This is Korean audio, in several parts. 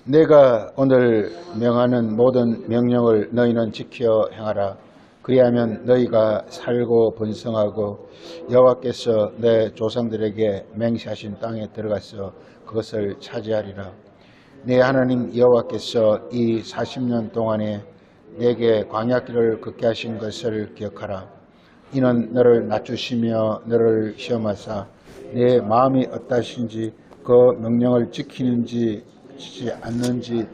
내가 오늘 명하는 모든 명령을 너희는 지켜 행하라. 그리하면 너희가 살고 번성하고 여호와께서 내 조상들에게 맹세하신 땅에 들어가서 그것을 차지하리라. 내 하나님 여호와께서 이 40년 동안에 내게 광야길을 걷게 하신 것을 기억하라. 이는 너를 낮추시며 너를 시험하사 내 마음이 어떠신지 그 명령을 지키는지 지키지 않는지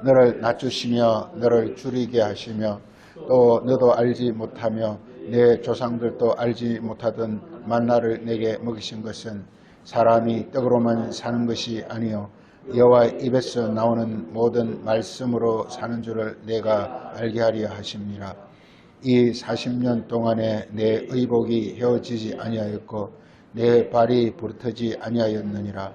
너를 낮추시며 너를 줄이게 하시며 또 너도 알지 못하며 내 조상들도 알지 못하던 만나를 내게 먹이신 것은 사람이 떡으로만 사는 것이 아니요 여호와의 입에서 나오는 모든 말씀으로 사는 줄을 내가 알게 하려 하심니라. 이 40년 동안에 내 의복이 헤어지지 아니하였고 내 발이 부르트지 아니하였느니라.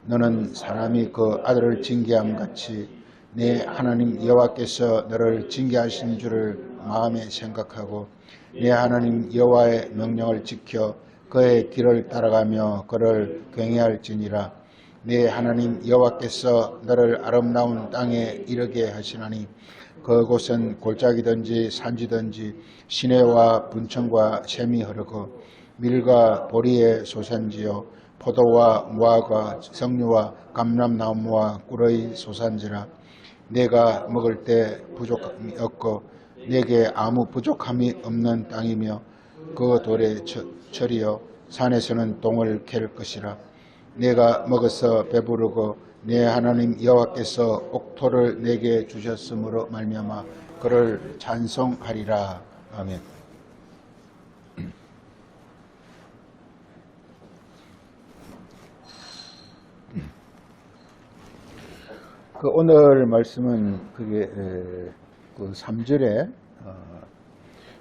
너는 사람이 그 아들을 징계함 같이 내 하나님 여호와께서 너를 징계하신 줄을 마음에 생각하고 내 하나님 여호와의 명령을 지켜 그의 길을 따라가며 그를 경외할지니라. 내 하나님 여호와께서 너를 아름다운 땅에 이르게 하시나니 그곳은 골짜기든지 산지든지 시내와 분천과 샘이 흐르고 밀과 보리의 소산지요 포도와 무화과 석류와 감람나무와 꿀의 소산지라. 내가 먹을 때 부족함이 없고 내게 아무 부족함이 없는 땅이며 그 돌의 철이요 산에서는 동을 캘 것이라. 내가 먹어서 배부르고 내 하나님 여호와께서 옥토를 내게 주셨으므로 말미암아 그를 찬송하리라. 아멘. 그 오늘 말씀은 그게 그 3절에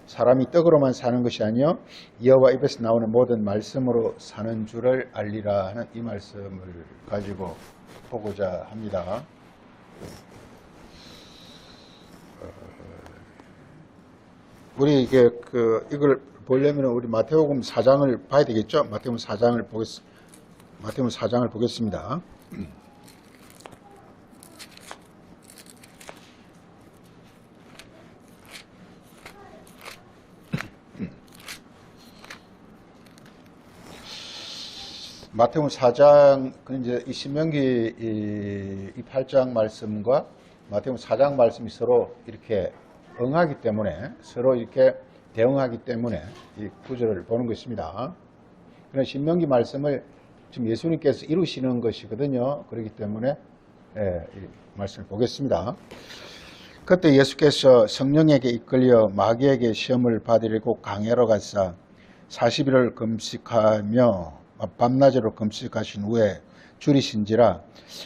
사람이 떡으로만 사는 것이 아니요 여호와 입에서 나오는 모든 말씀으로 사는 줄을 알리라 하는 이 말씀을 가지고 보고자 합니다. 우리 이게 이걸 보려면 우리 마태복음 4장을 봐야 되겠죠? 마태복음 4장을 보겠습니다. 마태복음 4장, 이제 이 신명기 이 8장 말씀과 마태복음 4장 말씀이 서로 이렇게 응하기 때문에, 서로 이렇게 대응하기 때문에 이 구절을 보는 것입니다. 그런 신명기 말씀을 지금 예수님께서 이루시는 것이거든요. 그렇기 때문에 이 말씀을 보겠습니다. 그때 예수께서 성령에게 이끌려 마귀에게 시험을 받으려고 광야로 가사 40일을 금식하며 밤낮으로 금식하신 후에 줄이신지라.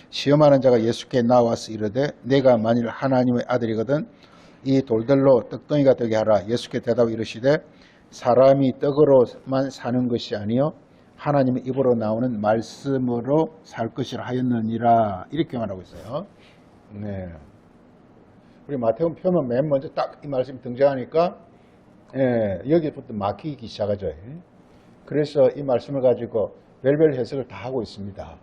시험하는 자가 예수께 나와서 이르되 내가 만일 하나님의 아들이거든 이 돌들로 떡덩이가 되게 하라. 예수께 대답하여 이르시되 사람이 떡으로만 사는 것이 아니요 하나님의 입으로 나오는 말씀으로 살 것이라 하였느니라. 이렇게 말하고 있어요. 네. 우리 마태복음 펴면 맨 먼저 딱 이 말씀이 등장하니까 여기부터 막히기 시작하죠. 그래서 이 말씀을 가지고 별별 해석을 다 하고 있습니다.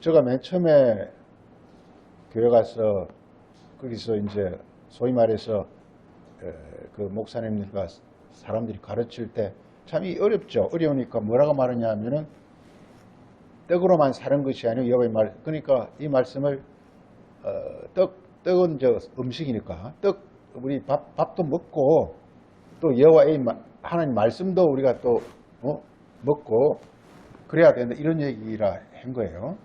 제가 맨 처음에 교회 가서 거기서 이제 소위 말해서 그 목사님들과 사람들이 가르칠 때 참 어렵죠. 어려우니까 뭐라고 말하냐 하면은 떡으로만 사는 것이 아니고 여호와의 말, 그러니까 이 말씀을 떡은 저 음식이니까 우리 밥도 먹고 또 여호와의 하나님 말씀도 우리가 또 먹고 그래야 된다 이런 얘기라 한 거예요.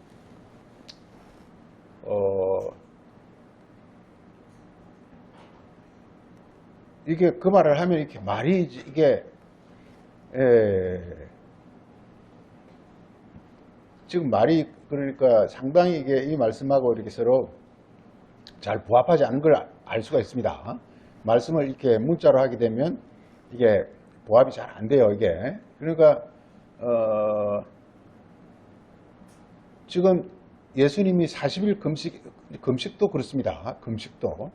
이게 그 말을 하면 이렇게 말이 이게 지금 말이 그러니까 상당히 이게 이 말씀하고 이렇게 서로 잘 부합하지 않은 걸 알 수가 있습니다. 말씀을 이렇게 문자로 하게 되면 이게 부합이 잘 안 돼요, 이게. 그러니까, 지금 예수님이 40일 금식도 그렇습니다. 금식도.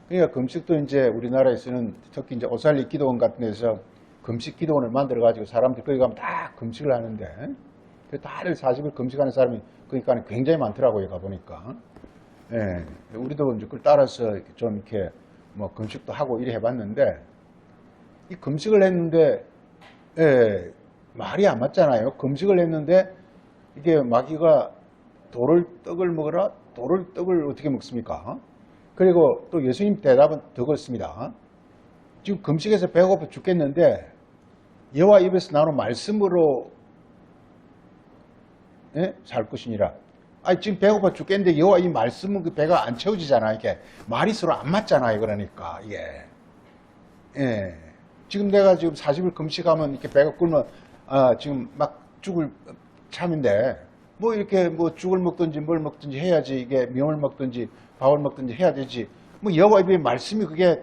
그러니까 금식도 이제 우리나라에서는 특히 이제 오살리 기도원 같은 데서 금식 기도원을 만들어가지고 사람들이 거기 가면 다 금식을 하는데, 다들 40일 금식하는 사람이 그러니까 굉장히 많더라고요. 가보니까. 예, 우리도 이제 그걸 따라서 좀 이렇게 뭐 금식도 하고 이래 해봤는데, 이 금식을 했는데, 예, 말이 안 맞잖아요. 금식을 했는데, 이게 마귀가 떡을 먹어라? 떡을 어떻게 먹습니까? 그리고 또 예수님 대답은 더 그렇습니다. 지금 금식에서 배고파 죽겠는데, 여호와 입에서 나오는 말씀으로 예? 살 것이니라. 아니 지금 배고파 죽겠는데 여호와 이 말씀은 그 배가 안 채워지잖아. 이게 말이 서로 안 맞잖아요. 그러니까 이게 예. 지금 내가 지금 40일 금식하면 이렇게 배가 굶으면 지금 막 죽을 참인데 뭐 이렇게 뭐 죽을 먹든지 뭘 먹든지 해야지. 이게 명을 먹든지 밥을 먹든지 해야 되지. 뭐 여호와 입의 말씀이 그게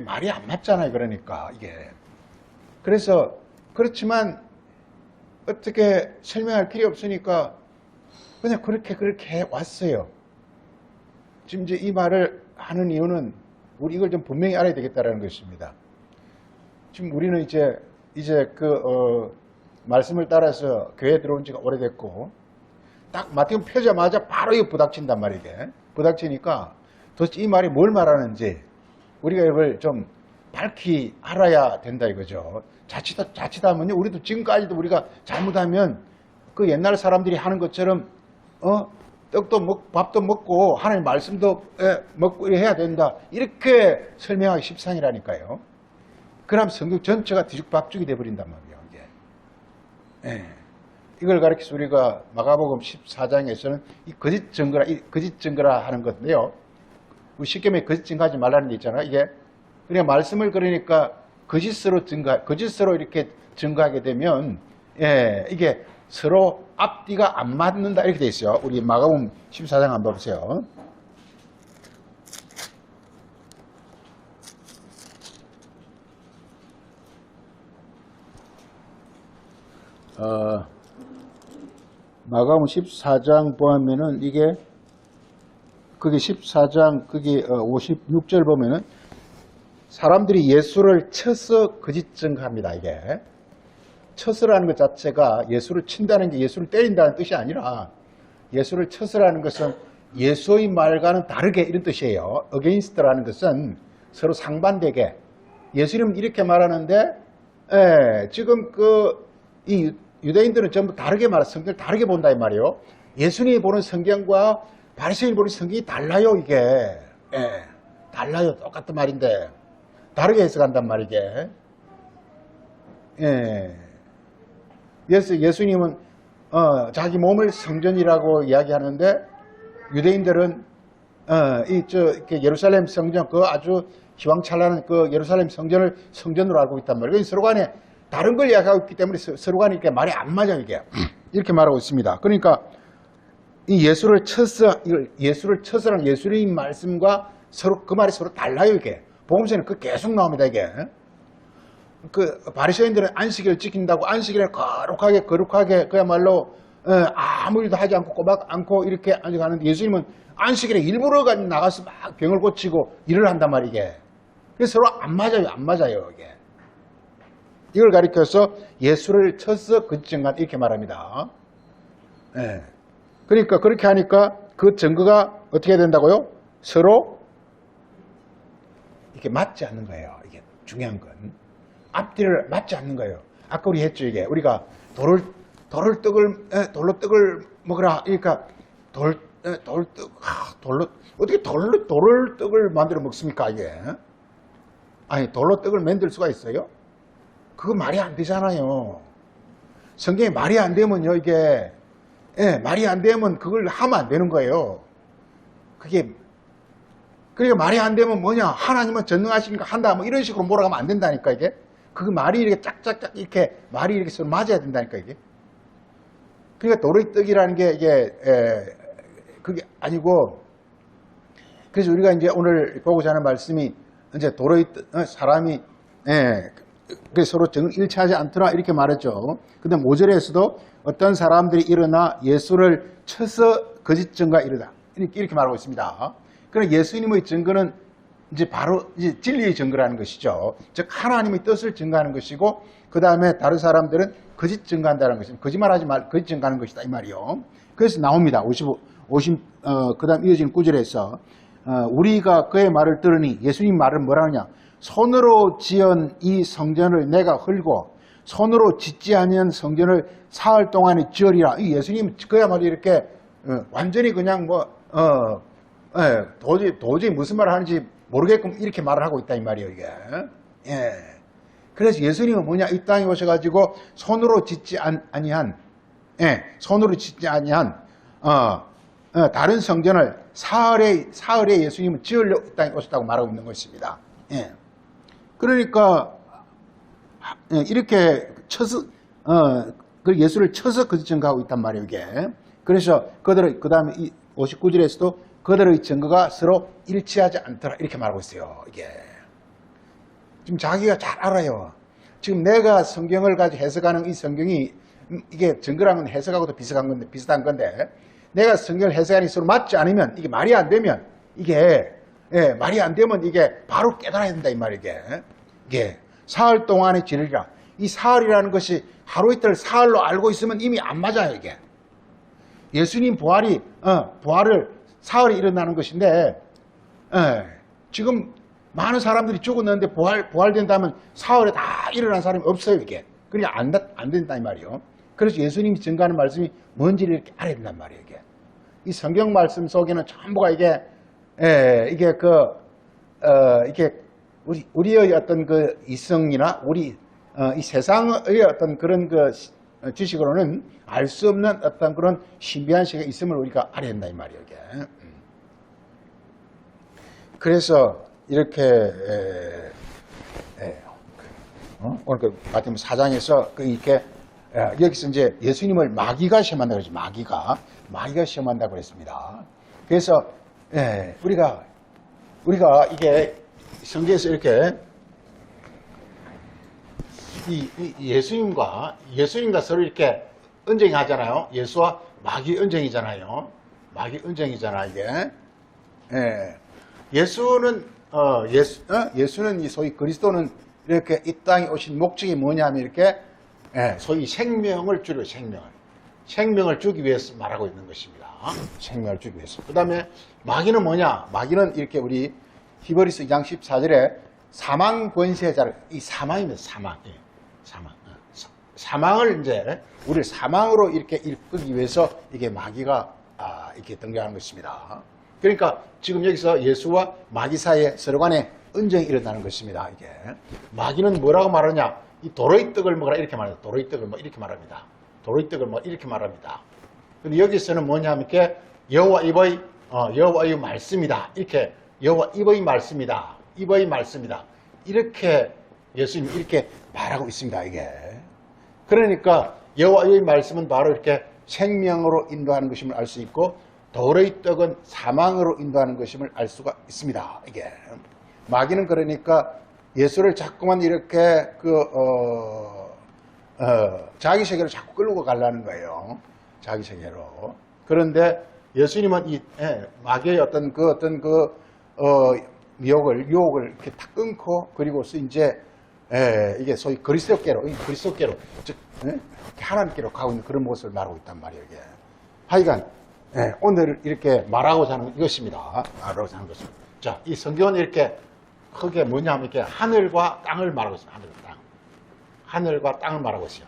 말이 안 맞잖아요. 그러니까 이게 그래서 그렇지만 어떻게 설명할 필요 없으니까 그냥 그렇게 왔어요. 지금 이제 이 말을 하는 이유는 우리 이걸 좀 분명히 알아야 되겠다라는 것입니다. 지금 우리는 이제 말씀을 따라서 교회에 들어온 지가 오래됐고 딱 마태복음 펴자마자 바로 이거 부닥친단 말이에요. 부닥치니까 도대체 이 말이 뭘 말하는지 우리가 이걸 좀 밝히 알아야 된다 이거죠. 자칫하면요, 우리도 지금까지도 우리가 잘못하면 그 옛날 사람들이 하는 것처럼, 떡도 먹고 밥도 먹고 하나님 말씀도 먹고 해야 된다. 이렇게 설명하기 십상이라니까요. 그럼 성경 전체가 뒤죽박죽이 돼버린단 말이에요, 이게. 예. 이걸 가르쳐서 우리가 마가복음 14장에서는 이 거짓 증거라 하는 건데요. 우리 쉽게 말해 거짓 증거하지 말라는 게 있잖아요, 이게. 그러니까 말씀을 그러니까 거짓으로 이렇게 증거하게 되면, 예, 이게 서로 앞뒤가 안 맞는다 이렇게 돼 있어요. 우리 마가복음 14장 한번 보세요. 마가복음 14장 보면은 이게 거기 14장 거기 56절 보면은 사람들이 예수를 쳐서 거짓 증거합니다. 이게 쳐서라는 것 자체가 예수를 친다는 게 예수를 때린다는 뜻이 아니라 예수를 쳐서라는 것은 예수의 말과는 다르게 이런 뜻이에요. against라는 것은 서로 상반되게 예수님은 이렇게 말하는데 지금 이 유대인들은 전부 다르게 성경을 다르게 본다 이 말이에요. 예수님이 보는 성경과 바리새인이 보는 성경이 달라요. 이게 달라요. 똑같은 말인데 다르게 해석한단 말이게. 예수님은 자기 몸을 성전이라고 이야기하는데 유대인들은 이렇게 예루살렘 성전 그 아주 희왕찬란한 그 예루살렘 성전을 성전으로 알고 있단 말이에요. 서로 간에 다른 걸 이야기하고 있기 때문에 서로 간에 이렇게 말이 안 맞아요. 이게 이렇게 말하고 있습니다. 그러니까 이 예수를 쳐서라는 예수님 말씀과 서로 그 말이 서로 달라요. 이게 복음서에는 그 계속 나옵니다. 이게 그 바리새인들은 안식일을 지킨다고 안식일에 거룩하게 그야말로 아무 일도 하지 않고 꼬박 않고 이렇게 안식하는데 예수님은 안식일에 일부러 나가서 막 병을 고치고 일을 한단 말이게. 그래서 서로 안 맞아요. 이게 이걸 가리켜서 예수를 쳐서 거짓 증거한 이렇게 말합니다. 그러니까 그렇게 하니까 그 증거가 어떻게 된다고요? 서로 이렇게 맞지 않는 거예요. 이게 중요한 건 앞뒤를 맞지 않는 거예요. 아까 우리 했죠. 이게 우리가 돌로 떡을 먹으라. 그러니까 어떻게 돌로 떡을 만들어 먹습니까? 이게 아니 돌로 떡을 만들 수가 있어요? 그거 말이 안 되잖아요. 성경에 말이 안 되면요, 이게 말이 안 되면 그걸 하면 안 되는 거예요. 그러니까 말이 안 되면 뭐냐? 하나님은 전능하시니까 한다. 뭐 이런 식으로 몰아가면 안 된다니까, 이게. 그 말이 이렇게 짝짝짝 이렇게 말이 이렇게 서로 맞아야 된다니까, 이게. 그러니까 도로의 떡이라는 게 이게, 그게 아니고, 그래서 우리가 이제 오늘 보고자 하는 말씀이 이제 도로의 사람이, 그래서 서로 일치하지 않더라, 이렇게 말했죠. 근데 5절에서도 어떤 사람들이 일어나 예수를 쳐서 거짓 증거가 이르다. 이렇게 말하고 있습니다. 그러나 예수님의 증거는 이제 바로 이제 진리의 증거라는 것이죠. 즉 하나님의 뜻을 증거하는 것이고 그 다음에 다른 사람들은 거짓 증거한다는 것입니다. 거짓말하지 말 거짓 증거하는 것이다 이 말이요. 그래서 나옵니다. 그다음 이어지는 구절에서 우리가 그의 말을 들으니 예수님 말은 뭐라 하냐? 손으로 지은 이 성전을 내가 헐고 손으로 짓지 아니한 성전을 사흘 동안에 지으리라. 이 예수님 그야말로 이렇게 완전히 그냥 도저히 무슨 말을 하는지 모르게끔 이렇게 말을 하고 있다 이 말이에요 이게. 예. 그래서 예수님은 뭐냐? 이 땅에 오셔가지고 손으로 짓지 아니한 다른 성전을 사흘에 예수님은 지으려고 이 땅에 오셨다고 말하고 있는 것입니다. 예. 그러니까 이렇게 예수를 쳐서 거짓 증거하고 있단 말이에요 이게. 그래서 그 다음에 이 59절에서도 그들의 증거가 서로 일치하지 않더라 이렇게 말하고 있어요 이게. 지금 자기가 잘 알아요. 지금 내가 성경을 가지고 해석하는 이 성경이 이게 증거랑은 해석하고도 비슷한 건데 내가 성경을 해석하는 서로 맞지 않으면 이게 말이 안 되면 말이 안 되면 이게 바로 깨달아야 된다 이 말이에요 이게. 사흘 동안에 지르리라. 이 사흘이라는 것이 하루 이틀 사흘로 알고 있으면 이미 안 맞아요 이게. 예수님 부활을 사흘이 일어나는 것인데 지금 많은 사람들이 죽었는데 부활된다면 사흘에 다 일어난 사람이 없어요 이게. 그러니까 안 된다 이 말이에요. 그래서 예수님이 증거하는 말씀이 뭔지를 이렇게 알아야 된단 말이에요 이게. 이 성경 말씀 속에는 전부가 이게 우리의 어떤 그 이성이나 이 세상의 어떤 그런 그 지식으로는 알 수 없는 어떤 그런 신비한 시가 있음을 우리가 알아야 된다 이 말이에요 이게. 그래서 이렇게 오늘 그 마태복음 4장에서 이렇게 여기서 이제 예수님을 마귀가 시험한다고 그러죠. 마귀가 시험한다고 그랬습니다. 그래서 우리가 이게 성경에서 이렇게 예수님과 서로 이렇게 언쟁이 하잖아요. 예수와 마귀 언쟁이잖아요. 이게. 예수는 소위 그리스도는 이렇게 이 땅에 오신 목적이 뭐냐면 이렇게 소위 생명을 주기 위해서 말하고 있는 것입니다. 생명을 주기 위해서. 그 다음에 마귀는 뭐냐? 마귀는 이렇게 우리 히브리서 2장 14절에 사망 권세자를, 이 사망입니다. 사망을 이제 우리를 사망으로 이렇게 이끌기 위해서 이게 마귀가 이렇게 등장하는 것입니다. 그러니까 지금 여기서 예수와 마귀 사이에 서로 간에 언쟁이 일어나는 것입니다. 이게 마귀는 뭐라고 말하냐? 이 도로의 떡을 먹으라 이렇게 말합니다. 도로의 떡을 뭐 이렇게 말합니다. 근데 여기서는 뭐냐면 이렇게 여호와 입의 말씀이다. 이렇게 여호와 입의 말씀이다. 이렇게 예수님이 이렇게 말하고 있습니다. 이게. 그러니까 여호와의 말씀은 바로 이렇게 생명으로 인도하는 것임을 알 수 있고 돌의 떡은 사망으로 인도하는 것임을 알 수가 있습니다. 이게. 마귀는 그러니까 예수를 자꾸만 이렇게 자기 세계로 자꾸 끌고 가려는 거예요. 자기 세계로. 그런데 예수님은 이 마귀의 유혹을 이렇게 탁 끊고 그리고서 이제 이게 소위 그리스도께로 즉 하나님께로 가고 있는 그런 모습을 말하고 있단 말이에요. 이게. 하여간 오늘 이렇게 말하고자 하는 이것입니다. 자, 이 성경은 이렇게 크게 뭐냐면 이렇게 하늘과 땅을 말하고 있습니다. 하늘과 땅을 말하고 있어요.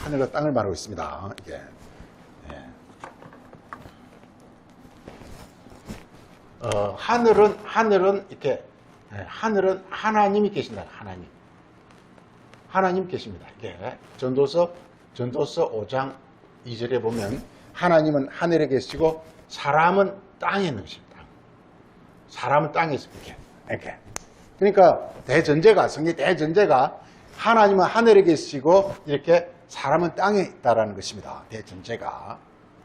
하늘과 땅을 말하고 있습니다. 이게. 하늘은 이렇게 하늘은 하나님이 계신다. 하나님 계십니다. 이게 전도서 5장 2절에 보면 하나님은 하늘에 계시고 사람은 땅에 있는 것입니다. 사람은 땅에 있습니다. 이렇게. 그러니까 성경 대전제가 하나님은 하늘에 계시고 이렇게 사람은 땅에 있다라는 것입니다. 대전제가.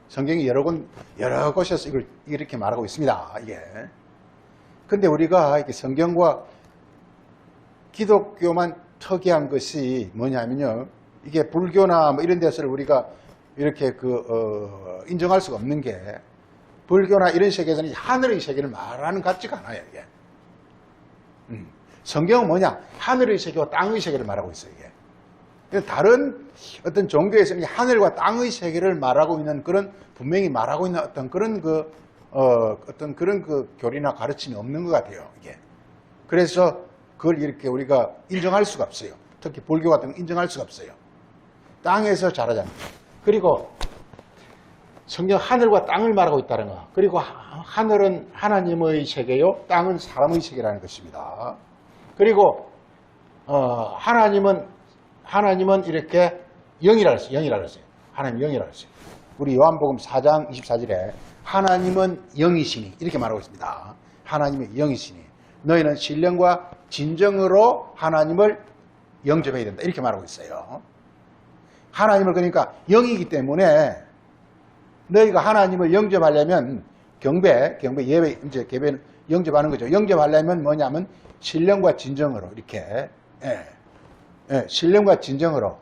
성경이 여러 곳에서 이걸 이렇게 말하고 있습니다. 이게. 근데 우리가 이렇게 성경과 기독교만 특이한 것이 뭐냐면요. 이게 불교나 뭐 이런 데서를 우리가 이렇게 인정할 수가 없는 게 불교나 이런 세계에서는 하늘의 세계를 말하는 것 같지가 않아요, 이게. 성경은 뭐냐? 하늘의 세계와 땅의 세계를 말하고 있어요, 이게. 다른 어떤 종교에서는 하늘과 땅의 세계를 말하고 있는 그런, 분명히 말하고 있는 어떤 그런 어떤 그런 교리나 가르침이 없는 것 같아요, 이게. 그래서 그걸 이렇게 우리가 인정할 수가 없어요. 특히 불교 같은 거 인정할 수가 없어요. 땅에서 자라잖아요. 그리고 성경 하늘과 땅을 말하고 있다는 거. 그리고 하늘은 하나님의 세계요, 땅은 사람의 세계라는 것입니다. 그리고 하나님은 이렇게 영이라 했어요. 하나님 영이라 했어요. 우리 요한복음 4장 24절에 하나님은 영이시니 이렇게 말하고 있습니다. 하나님의 영이시니 너희는 신령과 진정으로 하나님을 영접해야 된다. 이렇게 말하고 있어요. 하나님을 그러니까 영이기 때문에 너희가 하나님을 영접하려면 예배, 이제 예배는 영접하는 거죠. 영접하려면 뭐냐면 신령과 진정으로 이렇게, 신령과 진정으로,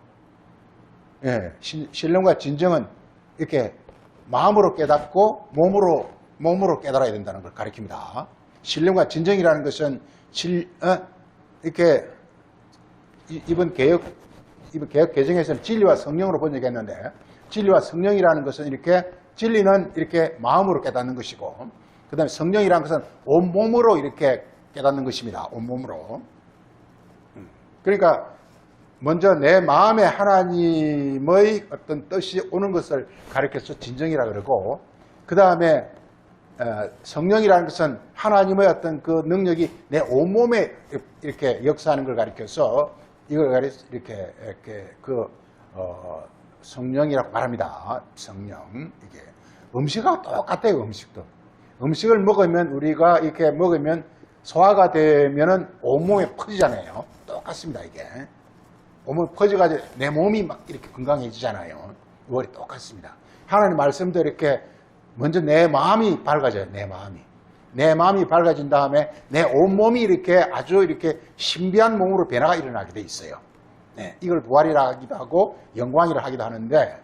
신령과 진정은 이렇게 마음으로 깨닫고 몸으로 깨달아야 된다는 걸 가리킵니다. 신령과 진정이라는 것은 이렇게 이번 개혁 개정에서는 진리와 성령으로 번역했는데, 진리와 성령이라는 것은 이렇게, 진리는 이렇게 마음으로 깨닫는 것이고, 그 다음에 성령이라는 것은 온몸으로 이렇게 깨닫는 것입니다. 온몸으로. 그러니까 먼저 내 마음에 하나님의 어떤 뜻이 오는 것을 가리켜서 진정이라 그러고, 그 다음에 성령이라는 것은 하나님의 어떤 그 능력이 내 온몸에 이렇게 역사하는 걸 가리켜서 이걸 가리켜서 이렇게 성령이라고 말합니다. 성령. 이게 음식하고 똑같아요. 음식을 먹으면, 우리가 이렇게 먹으면 소화가 되면은 온몸에 퍼지잖아요. 똑같습니다, 이게. 온몸에 퍼져가지고 내 몸이 막 이렇게 건강해지잖아요. 이월이 똑같습니다. 하나님 말씀도 이렇게 먼저 내 마음이 밝아져요. 내 마음이 밝아진 다음에 내 온몸이 이렇게 아주 이렇게 신비한 몸으로 변화가 일어나게 돼 있어요. 네, 이걸 부활이라 하기도 하고 영광이라 하기도 하는데,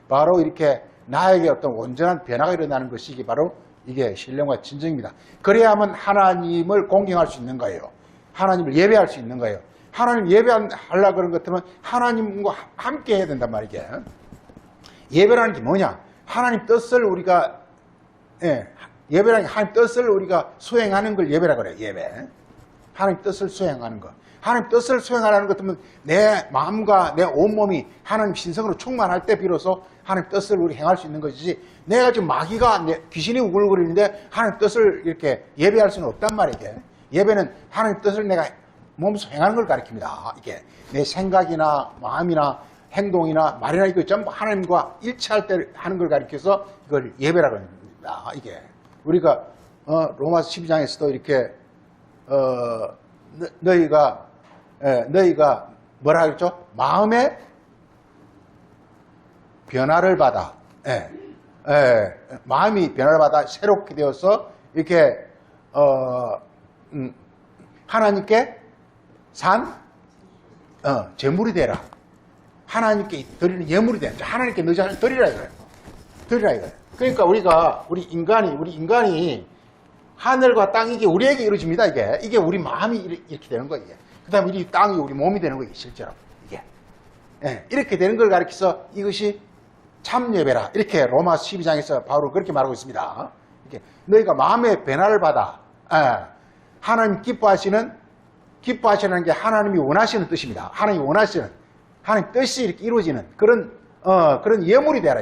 바로 이렇게 나에게 어떤 온전한 변화가 일어나는 것이 이게 바로 이게 신령과 진정입니다. 그래야만 하나님을 공경할 수 있는 거예요. 하나님을 예배할 수 있는 거예요. 하나님 예배하려고 그런 것 같으면 하나님과 함께 해야 된단 말이에요. 예배라는 게 뭐냐? 하나님 뜻을 우리가, 예배라는 게 하나님 뜻을 우리가 수행하는 걸 예배라고 그래요. 예배. 하나님 뜻을 수행하는 것. 하나님 뜻을 수행하라는 것 같으면 내 마음과 내 온몸이 하나님 신성으로 충만할 때 비로소 하나님 뜻을 우리 행할 수 있는 것이지, 내가 지금 마귀가 귀신이 우글거리는데 하나님 뜻을 이렇게 예배할 수는 없단 말이에요. 예배는 하나님 뜻을 내가 몸소 행하는 걸 가리킵니다. 이게 내 생각이나 마음이나 행동이나 말이나 이거 전부 하나님과 일치할 때 하는 걸 가리켜서 이걸 예배라고 합니다. 이게 우리가 로마서 12장에서도 이렇게 너희가 뭐라 그랬죠? 마음의 변화를 받아, 마음이 변화를 받아 새롭게 되어서 이렇게 하나님께 산 제물이 되라. 하나님께 드리는 예물이 되라. 하나님께 너 자신을 드리라 이거예요. 그러니까 우리 인간이 하늘과 땅이 이게 우리에게 이루어집니다. 이게 우리 마음이 이렇게 되는 거예요. 그 다음에 우리 땅이 우리 몸이 되는 거예요. 실제로 이게 이렇게 되는 걸 가리켜서 이것이 참 예배라. 이렇게 로마서 12장에서 바로 그렇게 말하고 있습니다. 이렇게 너희가 마음의 변화를 받아. 하나님 기뻐하시는 게 하나님이 원하시는 뜻입니다. 하나님 뜻이 이렇게 이루어지는 그런 예물이 되라.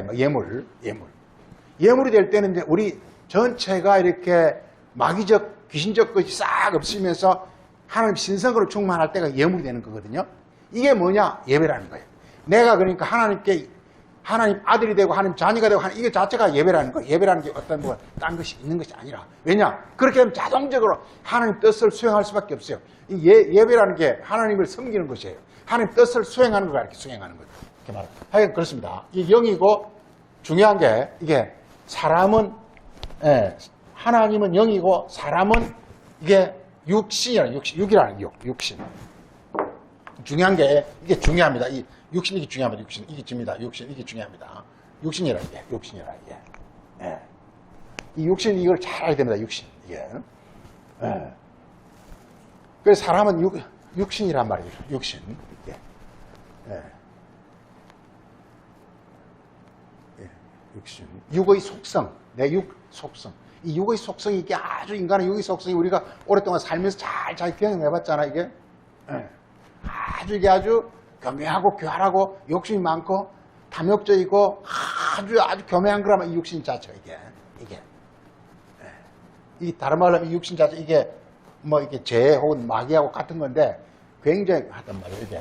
예물이 될 때는 이제 우리 전체가 이렇게 마귀적, 귀신적 것이 싹 없으면서 하나님 신성으로 충만할 때가 예물이 되는 거거든요. 이게 뭐냐? 예배라는 거예요. 내가 그러니까 하나님 아들이 되고 하나님 자녀가 되고 이게 자체가 예배라는 거예요. 예배라는 게 어떤 딴 것이 있는 것이 아니라. 왜냐? 그렇게 하면 자동적으로 하나님 뜻을 수행할 수밖에 없어요. 예배라는 게 하나님을 섬기는 것이에요. 하나님 뜻을 수행하는 걸 이렇게 수행하는 거예요. 이렇게 말합니다. 하여간 그렇습니다. 이게 영이고 중요한 게 이게 사람은 하나님은 영이고 사람은 이게 육신이라는 육이라는 육신. 중요한 게 이게 중요합니다. 이 육신 이게 중요합니다. 육신 이게 중요합니다. 육신 이게 중요합니다. 육신이라 이게. 이 육신 이걸 잘 알아야 됩니다. 육신 이게. 예. 그래서 사람은 육신이란 말이에요. 육신. 예. 예. 예. 육신. 육의 속성. 내 육 속성. 이 육의 속성이 이게 아주 인간의 육의 속성이 우리가 오랫동안 살면서 잘 경험해봤잖아 이게. 예. 아주 이게 아주 교묘하고 교활하고 욕심이 많고 탐욕적이고 아주 교묘한 거라면 이 육신 자체 이게. 예. 이 다른 말로 하면 이 육신 자체 이게 뭐 이게 재 혹은 마귀하고 같은 건데 굉장히 하단 말이에요 이게.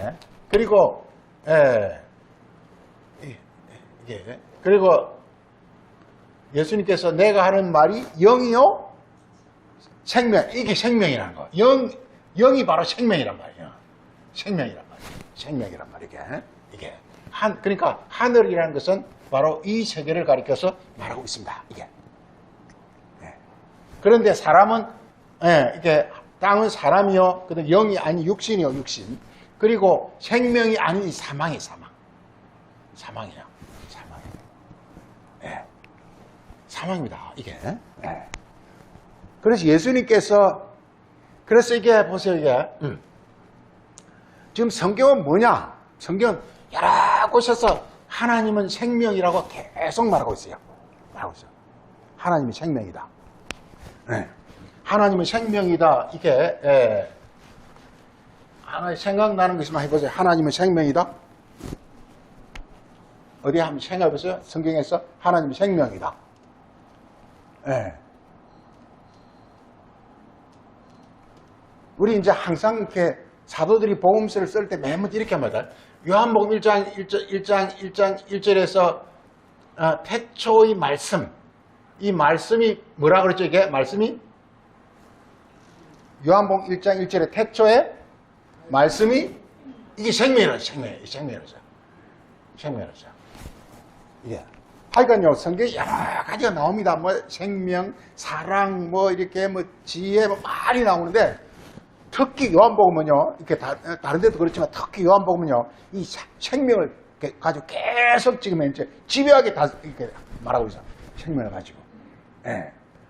그리고 이게 그리고 예수님께서 내가 하는 말이 영이요 생명, 이게 생명이라는 거. 영이 바로 생명이란 말이에요. 생명이란 말이에요. 이게 그러니까 하늘이라는 것은 바로 이 세계를 가리켜서 말하고 있습니다. 이게. 그런데 사람은 이게 땅은 사람이요, 그다음 영이 아닌 육신이요, 육신. 그리고 생명이 아닌 이 사망이에요, 사망이에요. 사망입니다, 이게. 그래서 예수님께서, 그래서 이게, 보세요, 이게. 지금 성경은 뭐냐? 성경은 여러 곳에서 하나님은 생명이라고 계속 말하고 있어요. 하나님이 생명이다. 하나님은 생명이다. 이게, 하나 생각나는 것만 해보세요. 하나님은 생명이다. 어디 한번 생각해보세요. 성경에서 하나님은 생명이다. 우리 이제 항상 이렇게 사도들이 복음서를 쓸 때 맨 먼저 이렇게 합니다. 요한복음 1장 1절에서 태초의 말씀. 이 말씀이 뭐라 그랬죠? 이게 말씀이 요한복음 1장 1절에 태초에 말씀이 이게 생명이라죠. 이게. 하여간요, 성경에 여러 가지가 나옵니다. 뭐, 생명, 사랑, 뭐, 이렇게, 뭐, 지혜, 뭐, 많이 나오는데, 특히 요한복음은요, 이렇게 다른 데도 그렇지만, 특히 요한복음은요, 이 생명을 가지고 계속 지금 이제 집요하게 다 이렇게 말하고 있어요. 생명을 가지고.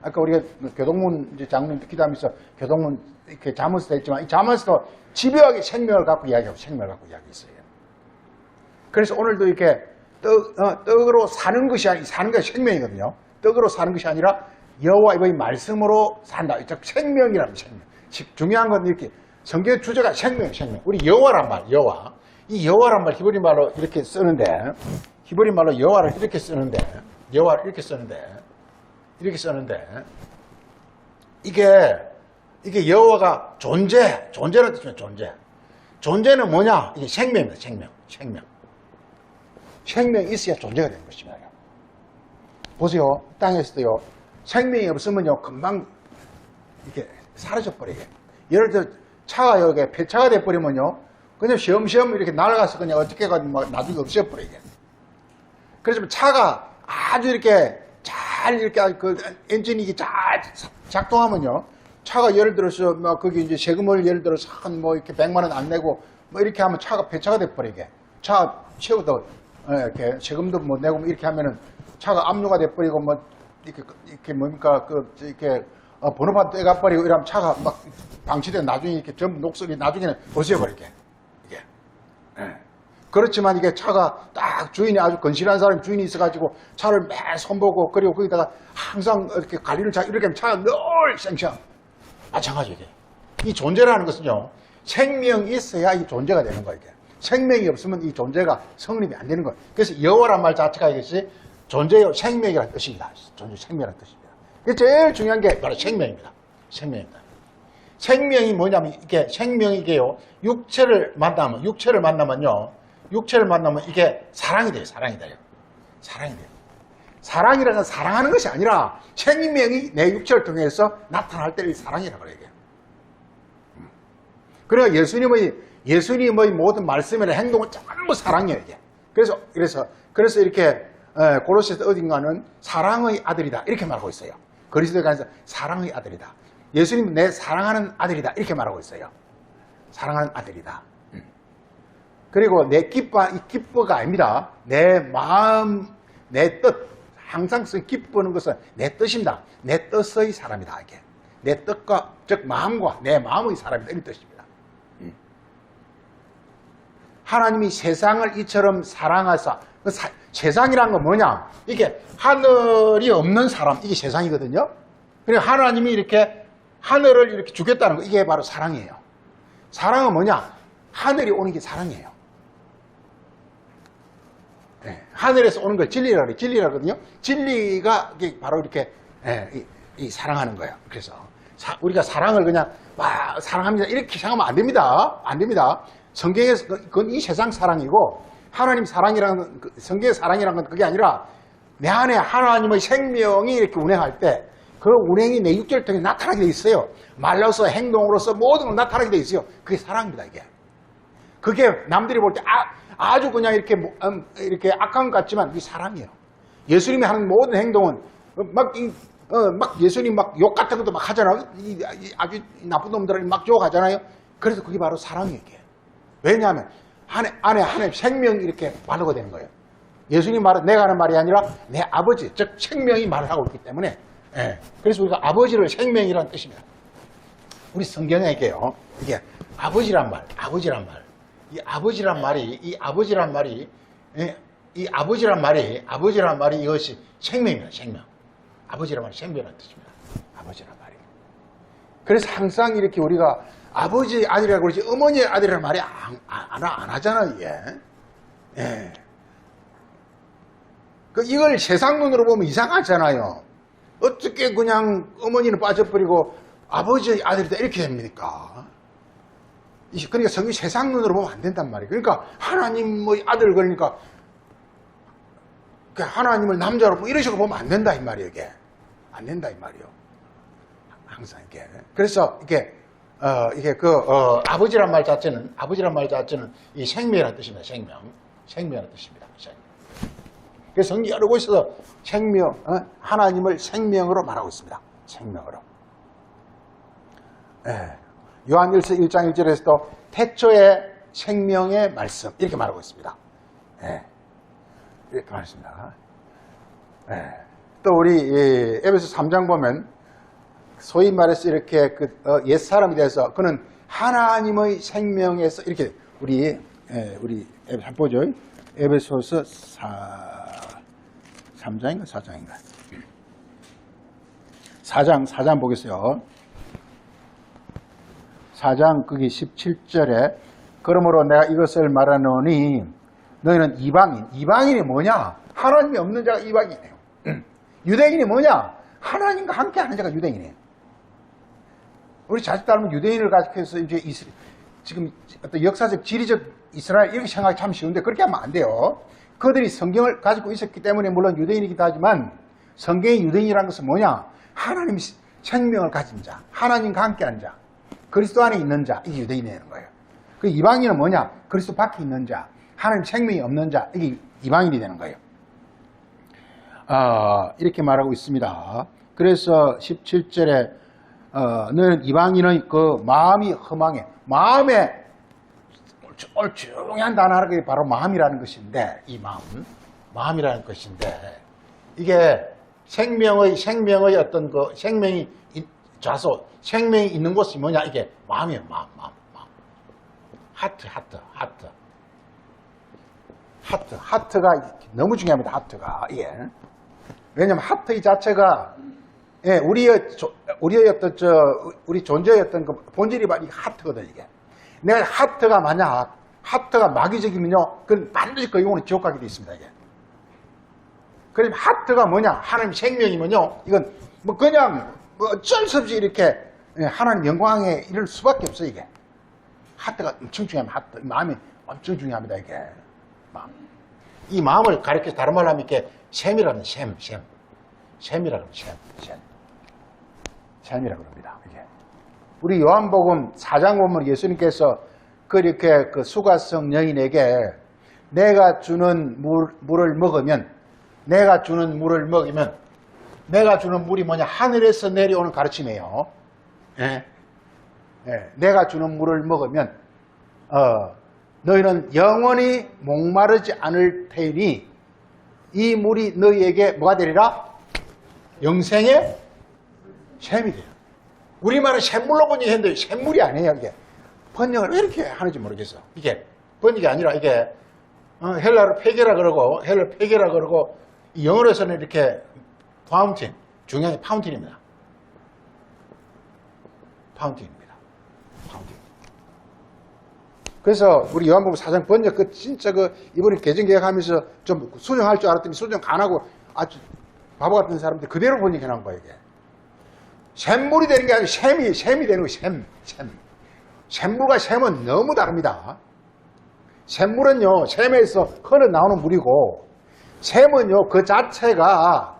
아까 우리가 교동문 이제 장로님 기도하면서 교동문 이렇게 잠언서도 했지만, 이 잠언서도 집요하게 생명을 갖고 이야기했어요. 그래서 오늘도 이렇게 떡으로 사는 것이 사는 것이 생명이거든요. 떡으로 사는 것이 아니라 여호와의 말씀으로 산다. 생명이라는 생명. 중요한 건 이렇게 성경의 주제가 생명. 우리 여호와란 말, 여호와. 이 여호와란 말 히브리 말로 이렇게 쓰는데, 여호와를 이렇게 쓰는데, 이게 여호와가 존재라는 뜻이에요. 존재는 뭐냐? 이게 생명입니다. 생명이 있어야 존재가 되는 것입니다. 보세요. 땅에서도요, 생명이 없으면요, 금방 이렇게 사라져버려요. 예를 들어, 차가 여기 폐차가 돼버리면요, 그냥 시험시험 이렇게 날아가서 그냥 어떻게 가지고 나중에 없애버려요. 그래서 차가 아주 이렇게 잘 이렇게 그 엔진이 잘 작동하면요, 차가 예를 들어서 뭐 거기 이제 세금을 예를 들어서 한 뭐 이렇게 100만 원 안 내고 뭐 이렇게 하면 차가 폐차가 돼버리게. 차 채워도 이렇게 세금도 못 내고 뭐 이렇게 하면은 차가 압류가 돼버리고 뭐 이렇게 뭡니까 이렇게 번호판 떼가버리고 이러면 차가 막 방치돼 나중에 이렇게 전부 녹슬이 나중에는 없애버리게. 이게. 그렇지만 이게 차가 딱 주인이 아주 건실한 사람 주인이 있어가지고 차를 매 손보고 그리고 거기다가 항상 이렇게 관리를 잘 이렇게 하면 차가 늘 생생. 마찬가지 이게. 이 존재라는 것은요, 생명이 있어야 이 존재가 되는 거예요. 이게. 생명이 없으면 이 존재가 성립이 안 되는 거예요. 그래서 여호와란 말 자체가 이것이 존재요 생명이라는 뜻입니다. 생명이라는 뜻입니다. 제일 중요한 게 바로 생명입니다. 생명이 뭐냐면 이게 생명이게요. 육체를 만나면요. 이게 사랑이 돼요. 사랑이라는 건 사랑하는 것이 아니라 생명이 내 육체를 통해서 나타날 때를 사랑이라고 그래요. 그러니까 예수님의 모든 말씀이나 행동은 전부 사랑이에요. 이게. 그래서 이렇게 고로새서 어딘가는 사랑의 아들이다 이렇게 말하고 있어요. 그리스도에 관해서 사랑의 아들이다. 예수님은 내 사랑하는 아들이다 이렇게 말하고 있어요. 사랑하는 아들이다. 그리고 내 기뻐가 아닙니다. 내 마음, 내 뜻, 항상 기뻐하는 것은 내 뜻입니다. 내 뜻의 사람이다. 이게 내 뜻과 즉 마음과 내 마음의 사람이다. 이런 뜻입니다. 하나님이 세상을 이처럼 사랑하사 세상이란 건 뭐냐? 이게 하늘이 없는 사람 이게 세상이거든요. 그러니까 하나님이 이렇게 하늘을 이렇게 주겠다는 거 이게 바로 사랑이에요. 사랑은 뭐냐? 하늘이 오는 게 사랑이에요. 네, 하늘에서 오는 걸 진리라 그래요. 진리라거든요. 진리가 바로 이렇게 이 사랑하는 거예요. 그래서 우리가 사랑을 그냥 사랑합니다 이렇게 생각하면 안 됩니다. 안 됩니다. 성경에서 그건 이 세상 사랑이고 하나님 사랑이라는 성경의 사랑이라는 건 그게 아니라 내 안에 하나님의 생명이 이렇게 운행할 때 그 운행이 내 육체를 통해 나타나게 돼 있어요. 말로서 행동으로서 모든 걸 나타나게 돼 있어요. 그게 사랑입니다. 이게 그게 남들이 볼 때 아주 그냥 이렇게 악한 것 같지만 이게 사랑이에요. 예수님이 하는 모든 행동은 막 예수님 막 욕 같은 것도 막 하잖아요. 아주 나쁜 놈들을 막 욕하잖아요. 그래서 그게 바로 사랑이에요. 이게. 왜냐하면 안에 생명이 이렇게 발효가 되는 거예요. 예수님 말은 내가 하는 말이 아니라 내 아버지, 즉 생명이 말을 하고 있기 때문에 그래서 우리가 아버지를 생명이라는 뜻입니다. 우리 성경에게요. 이게 아버지란 말. 이 아버지란 말이 이것이 생명입니다. 생명. 아버지란 말이 생명이라는 뜻입니다. 아버지란 말이. 그래서 항상 이렇게 우리가 아버지 아들이라고 그러지 어머니의 아들이라는 말이 안 하잖아요. 예. 이걸 세상 눈으로 보면 이상하잖아요. 어떻게 그냥 어머니는 빠져버리고 아버지의 아들이다 이렇게 됩니까? 그러니까 성경 세상 눈으로 보면 안 된단 말이에요. 그러니까 하나님의 아들 그러니까 하나님을 남자로 뭐 이런 식으로 보면 안 된다 이 말이에요. 이게 안 된다 이 말이에요. 항상 이게 그래서 이게 아버지란 말 자체는 이 생명이라는 뜻입니다. 생명이라는 뜻입니다. 그래서 성경 여러 곳에서 생명, 하나님을 생명으로 말하고 있습니다. 생명으로. 요한일서 1장 1절에서도 태초에 생명의 말씀 이렇게 말하고 있습니다. 이렇게 말했습니다. 또 우리 에베소 3장 보면 소위 말해서 이렇게 옛사람이 돼서 그는 하나님의 생명에서 이렇게 우리 한번 보죠. 에베소서 3장인가 4장인가 4장 보겠어요. 4장 거기 17절에 그러므로 내가 이것을 말하노니 너희는 이방인이 뭐냐? 하나님이 없는 자가 이방인이에요. 유대인이 뭐냐? 하나님과 함께 하는 자가 유대인이에요. 우리 자식 닮은 유대인을 가지고서 이제 지금 어떤 역사적, 지리적 이스라엘 이렇게 생각하기 참 쉬운데 그렇게 하면 안 돼요. 그들이 성경을 가지고 있었기 때문에 물론 유대인이기도 하지만 성경의 유대인이라는 것은 뭐냐? 하나님 생명을 가진 자, 하나님과 함께하는 자, 그리스도 안에 있는 자, 이게 유대인이라는 거예요. 그 이방인은 뭐냐? 그리스도 밖에 있는 자, 하나님 생명이 없는 자, 이게 이방인이 되는 거예요. 이렇게 말하고 있습니다. 그래서 17절에 너는 이방인의 그 마음이 허망해. 마음에 중요한 단어가 바로 마음이라는 것인데, 이 마음이라는 것인데, 이게 생명의 어떤 생명이 좌소, 생명이 있는 곳이 뭐냐? 이게 마음이에요. 마음. 하트가 너무 중요합니다. 하트가. 왜냐면 하트 이 자체가 우리의 어떤 우리 존재의 어떤 그 본질이 바로 이 하트거든 이게. 내가 하트가 만약 하트가 마귀적이면요, 그건 반드시 그 영혼이 지옥 가게 돼 있습니다 이게. 그럼 하트가 뭐냐? 하나님 생명이면요, 이건 뭐 그냥 뭐 어쩔 수 없이 이렇게 하나님 영광에 이를 수밖에 없어 이게. 하트가 엄청 중요합니다. 하트, 마음이 엄청 중요합니다 이게. 마음. 이 마음을 가리켜서 다른 말로 하면 이렇게 셈이라는 셈이라는 셈이라고 합니다. 이게. 우리 요한복음 4장 보면 예수님께서 그렇게 그 수가성 여인에게 내가 주는 물을 먹으면 내가 주는 물이 뭐냐? 하늘에서 내려오는 가르침이에요. 내가 주는 물을 먹으면 너희는 영원히 목마르지 않을 테니 이 물이 너희에게 뭐가 되리라? 영생의 샘이 돼요. 우리말은 샘물로 번역했는데 샘물이 아니에요. 이게 번역을 왜 이렇게 하는지 모르겠어. 이게 번역이 아니라 이게 헬라로 페게라 그러고 헬라 페게라 그러고 영어로서는 이렇게 파운틴, 중요한 게 파운틴입니다. 파운틴입니다. 파운틴. 그래서 우리 요한복음 4장 번역 진짜 이번에 개정개혁하면서 좀 수정할 줄 알았더니 수정 안 하고 아주 바보 같은 사람들 그대로 번역해 놓은 거예요. 이게. 샘물이 되는 게 아니고 샘이 되는 거예요. 샘물과 샘은 너무 다릅니다. 샘물은요, 샘에서 흘러나오는 물이고, 샘은요, 그 자체가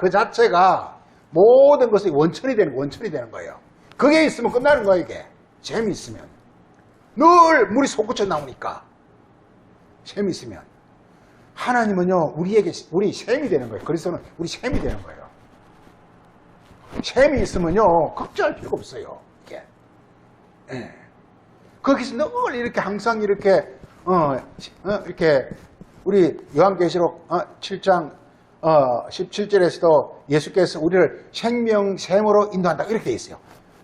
모든 것이 원천이 되는 거예요. 그게 있으면 끝나는 거예요, 이게. 샘이 있으면. 늘 물이 솟구쳐 나오니까. 샘이 있으면. 하나님은요, 우리 샘이 되는 거예요. 그리스도는 우리 샘이 되는 거예요. 샘이 있으면요, 걱정할 필요가 없어요. 이게. 예. 거기서 늘 이렇게 항상 이렇게 우리 요한계시록 7장 17절에서도 예수께서 우리를 생명샘으로 인도한다 이렇게 돼 있어요.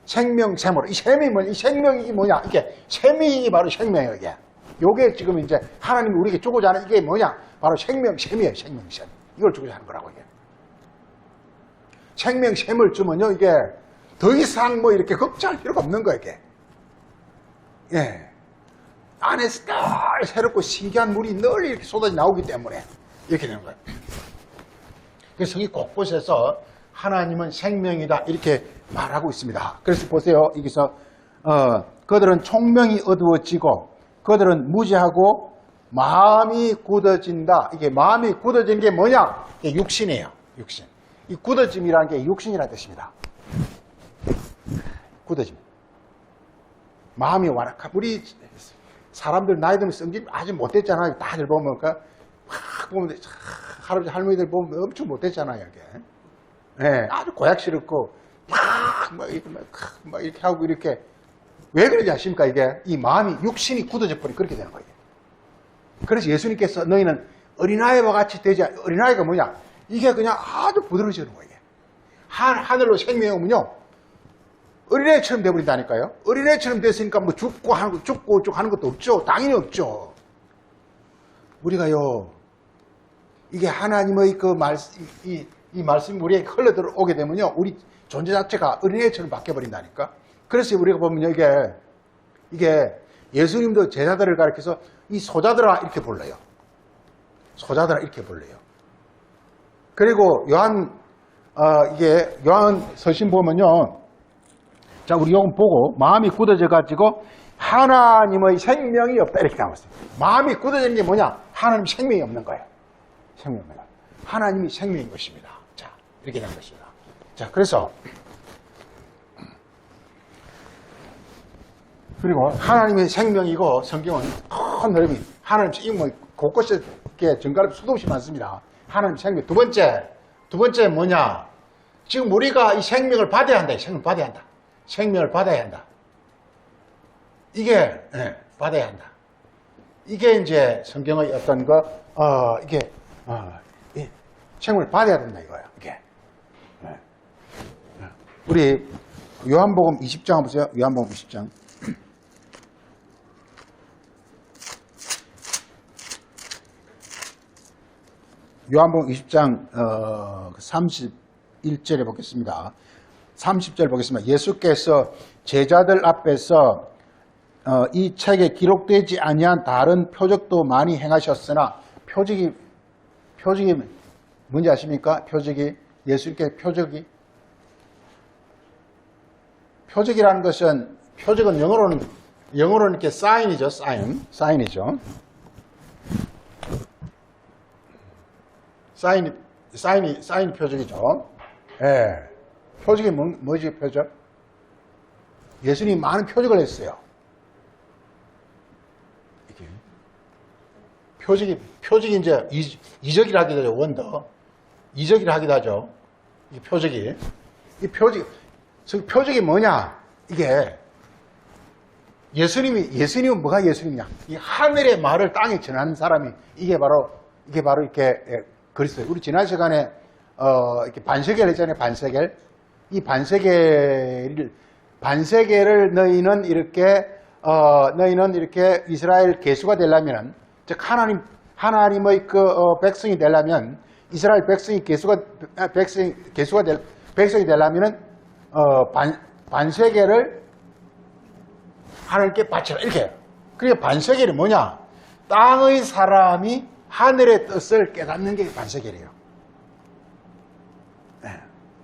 생명샘으로. 이 생명이 뭐냐? 이게 샘이 바로 생명이에요. 이게. 요게 지금 이제 하나님이 우리에게 주고자 하는 이게 뭐냐? 바로 생명샘이에요. 생명샘. 이걸 주고자 하는 거라고 이게. 생명샘을 주면요, 이게 더 이상 뭐 이렇게 걱정할 필요가 없는 거예요, 이게. 예. 안에서 늘 새롭고 신기한 물이 늘 이렇게 쏟아져 나오기 때문에 이렇게 되는 거예요. 그래서 성경 곳곳에서 하나님은 생명이다 이렇게 말하고 있습니다. 그래서 보세요. 여기서 그들은 총명이 어두워지고 그들은 무지하고 마음이 굳어진다. 이게 마음이 굳어진 게 뭐냐? 이게 육신이에요. 육신. 이 굳어짐이라는 게 육신이라는 뜻입니다. 굳어짐. 마음이 완악한. 우리 사람들 나이 들면 성질 아주 못됐잖아요. 다들 보면 막 보면 할아버지 할머니들 보면 엄청 못됐잖아요. 이게. 네, 아주 고약스럽고 막 이렇게 하고 이렇게 왜 그러지 아십니까? 이게 이 마음이 육신이 굳어져 버리 그렇게 되는 거예요. 그래서 예수님께서 너희는 어린아이와 같이 되지 어린아이가 뭐냐? 이게 그냥 아주 부드러워지는 거예요. 하늘로 생명이 오면요. 어린애처럼 돼버린다니까요. 어린애처럼 됐으니까 뭐 죽고 하는 것도 없죠. 당연히 없죠. 우리가요, 이게 하나님의 이 말씀이 우리에게 흘러 들어오게 되면요, 우리 존재 자체가 어린애처럼 바뀌어버린다니까. 그래서 우리가 보면요, 이게 예수님도 제자들을 가리켜서 이 소자들아 이렇게 불러요. 소자들아 이렇게 불러요. 그리고 요한 서신 보면요, 자, 우리 요건 보고, 마음이 굳어져가지고, 하나님의 생명이 없다. 이렇게 나왔어요. 마음이 굳어지는 게 뭐냐? 하나님 생명이 없는 거예요. 생명이 없는 거예요. 하나님이 생명인 것입니다. 자, 이렇게 된 것입니다. 자, 그래서, 그리고 하나님의 생명이고, 성경은 큰 넓이, 하나님 생명, 곳곳에 증가를 수도 없이 많습니다. 하나님 생명. 두 번째 뭐냐? 지금 우리가 이 생명을 받아야 한다. 생명을 받아야 한다. 생명을 받아야 한다. 이게, 받아야 한다. 이게 이제 성경의 어떤 생명을 받아야 된다 이거예요. 이게. 우리 요한복음 20장 보세요. 요한복음 20장. 요한복음 20장 31절에 보겠습니다. 30절 보겠습니다. 예수께서 제자들 앞에서 이 책에 기록되지 아니한 다른 표적도 많이 행하셨으나 표적이 뭔지 아십니까? 예수님께 표적이라는 것은 표적은 영어로는 이렇게 사인이죠. 사인이죠. 사인 표적이죠. 예. 표적이 뭐지, 표적? 예수님이 많은 표적을 했어요. 이렇게. 표적이 이제 이적이라 하기도 하죠, 원더. 이적이라 하기도 하죠. 이 표적이 뭐냐? 이게, 예수님은 뭐가 예수님이냐? 이 하늘의 말을 땅에 전하는 사람이, 이게 바로 이렇게, 그리스도. 우리 지난 시간에 이렇게 반세계를 했잖아요. 반세계. 이 반세계를 너희는 이렇게 이스라엘 계수가 되려면은, 즉 하나님의 백성이 되려면, 이스라엘 백성이 백성이 되려면은 반세계를 하나님께 바치라 이렇게 해요. 그러니까 반세계는 뭐냐? 땅의 사람이 하늘의 뜻을 깨닫는 게 반세계래요.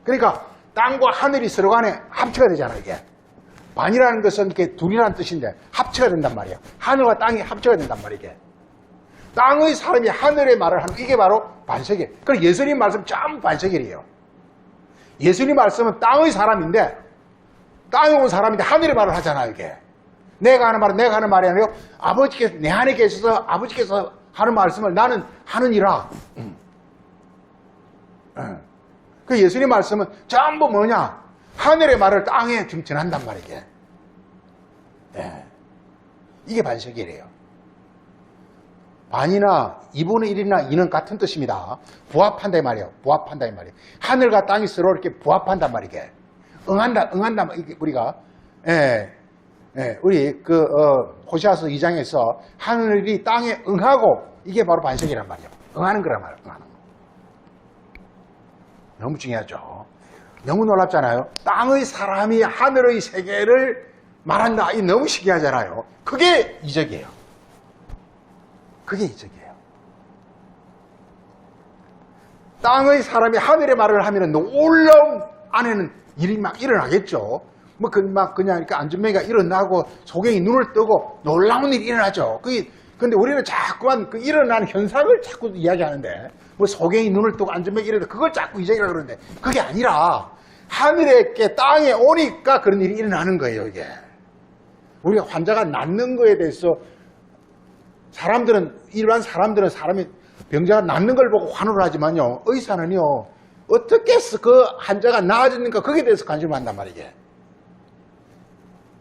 그러니까 땅과 하늘이 서로 간에 합체가 되잖아요. 이게 반이라는 것은 이렇게 둘이라는 뜻인데 합체가 된단 말이에요. 하늘과 땅이 합체가 된단 말이에요. 이게 땅의 사람이 하늘의 말을 하는 이게 바로 반세계. 그리고 예수님 말씀 전부 반세계래요. 예수님 말씀은 땅의 사람인데 땅에 온 사람인데 하늘의 말을 하잖아요. 이게 내가 하는 말은 내가 하는 말이 아니고 아버지께서 내 안에 계셔서 아버지께서 하는 말씀을 나는 하느니라. 그 예수님 말씀은 전부 뭐냐? 하늘의 말을 땅에 전한단 말이에요. 이게 반세계래요. 반이나 2분의 1이나 2는 같은 뜻입니다. 부합한다 이 말이에요. 부합한다 이 말이에요. 하늘과 땅이 서로 이렇게 부합한단 말이에요. 응한다. 우리가 우리 호시아서 2장에서 하늘이 땅에 응하고 이게 바로 반세계란 말이에요. 응하는 거란 말이에요. 응하는 거. 너무 중요하죠. 너무 놀랍잖아요. 땅의 사람이 하늘의 세계를 말한다. 이 너무 신기하잖아요. 그게 이적이에요. 그게 이적이에요. 땅의 사람이 하늘의 말을 하면 놀라운 안에는 일이 막 일어나겠죠. 그냥 이렇게 안전뱅이가 일어나고 소경이 눈을 뜨고 놀라운 일이 일어나죠. 근데 우리는 자꾸만 그 일어나는 현상을 자꾸 이야기하는데, 소경이 눈을 뜨고 안전뱅이 일어나고 그걸 자꾸 이적이라고 그러는데, 그게 아니라 하늘에 땅에 오니까 그런 일이 일어나는 거예요, 이게. 우리가 환자가 낫는 거에 대해서 일반 사람들은 병자가 낫는 걸 보고 환호를 하지만요, 의사는요, 어떻게 해서 그 환자가 나아지는가 거기에 대해서 관심을 한단 말이에요.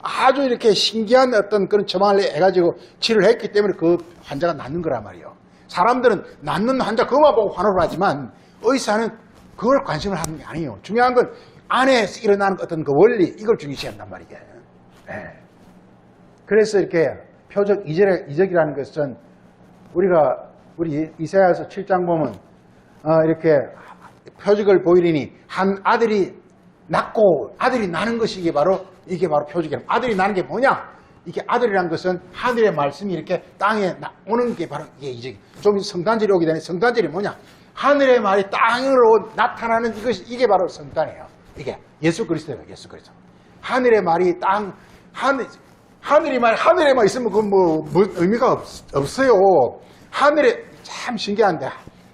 아주 이렇게 신기한 어떤 그런 처방을 해가지고 치료를 했기 때문에 그 환자가 낫는 거란 말이에요. 사람들은 낫는 환자 그것만 보고 환호를 하지만 의사는 그걸 관심을 하는 게 아니에요. 중요한 건 안에서 일어나는 어떤 그 원리, 이걸 중요시한단 말이에요. 그래서 이렇게 표적 이적이라는 것은 우리 이사야서 7장 보면 이렇게 표적을 보이리니 한 아들이 낳고 아들이 나는 것이 이게 바로 표적이에요. 아들이 나는 게 뭐냐? 이게 아들이라는 것은 하늘의 말씀이 이렇게 땅에 오는 게 바로 이게 이적이. 좀 성탄절이 오게 되는 하늘이 뭐냐? 하늘의 말이 땅으로 나타나는 이게 바로 성탄이에요. 이게 예수 그리스도예요. 예수 그리스도. 하늘의 말이 하늘에만 있으면 그건 뭐 의미가 없어요. 하늘에 참 신기한데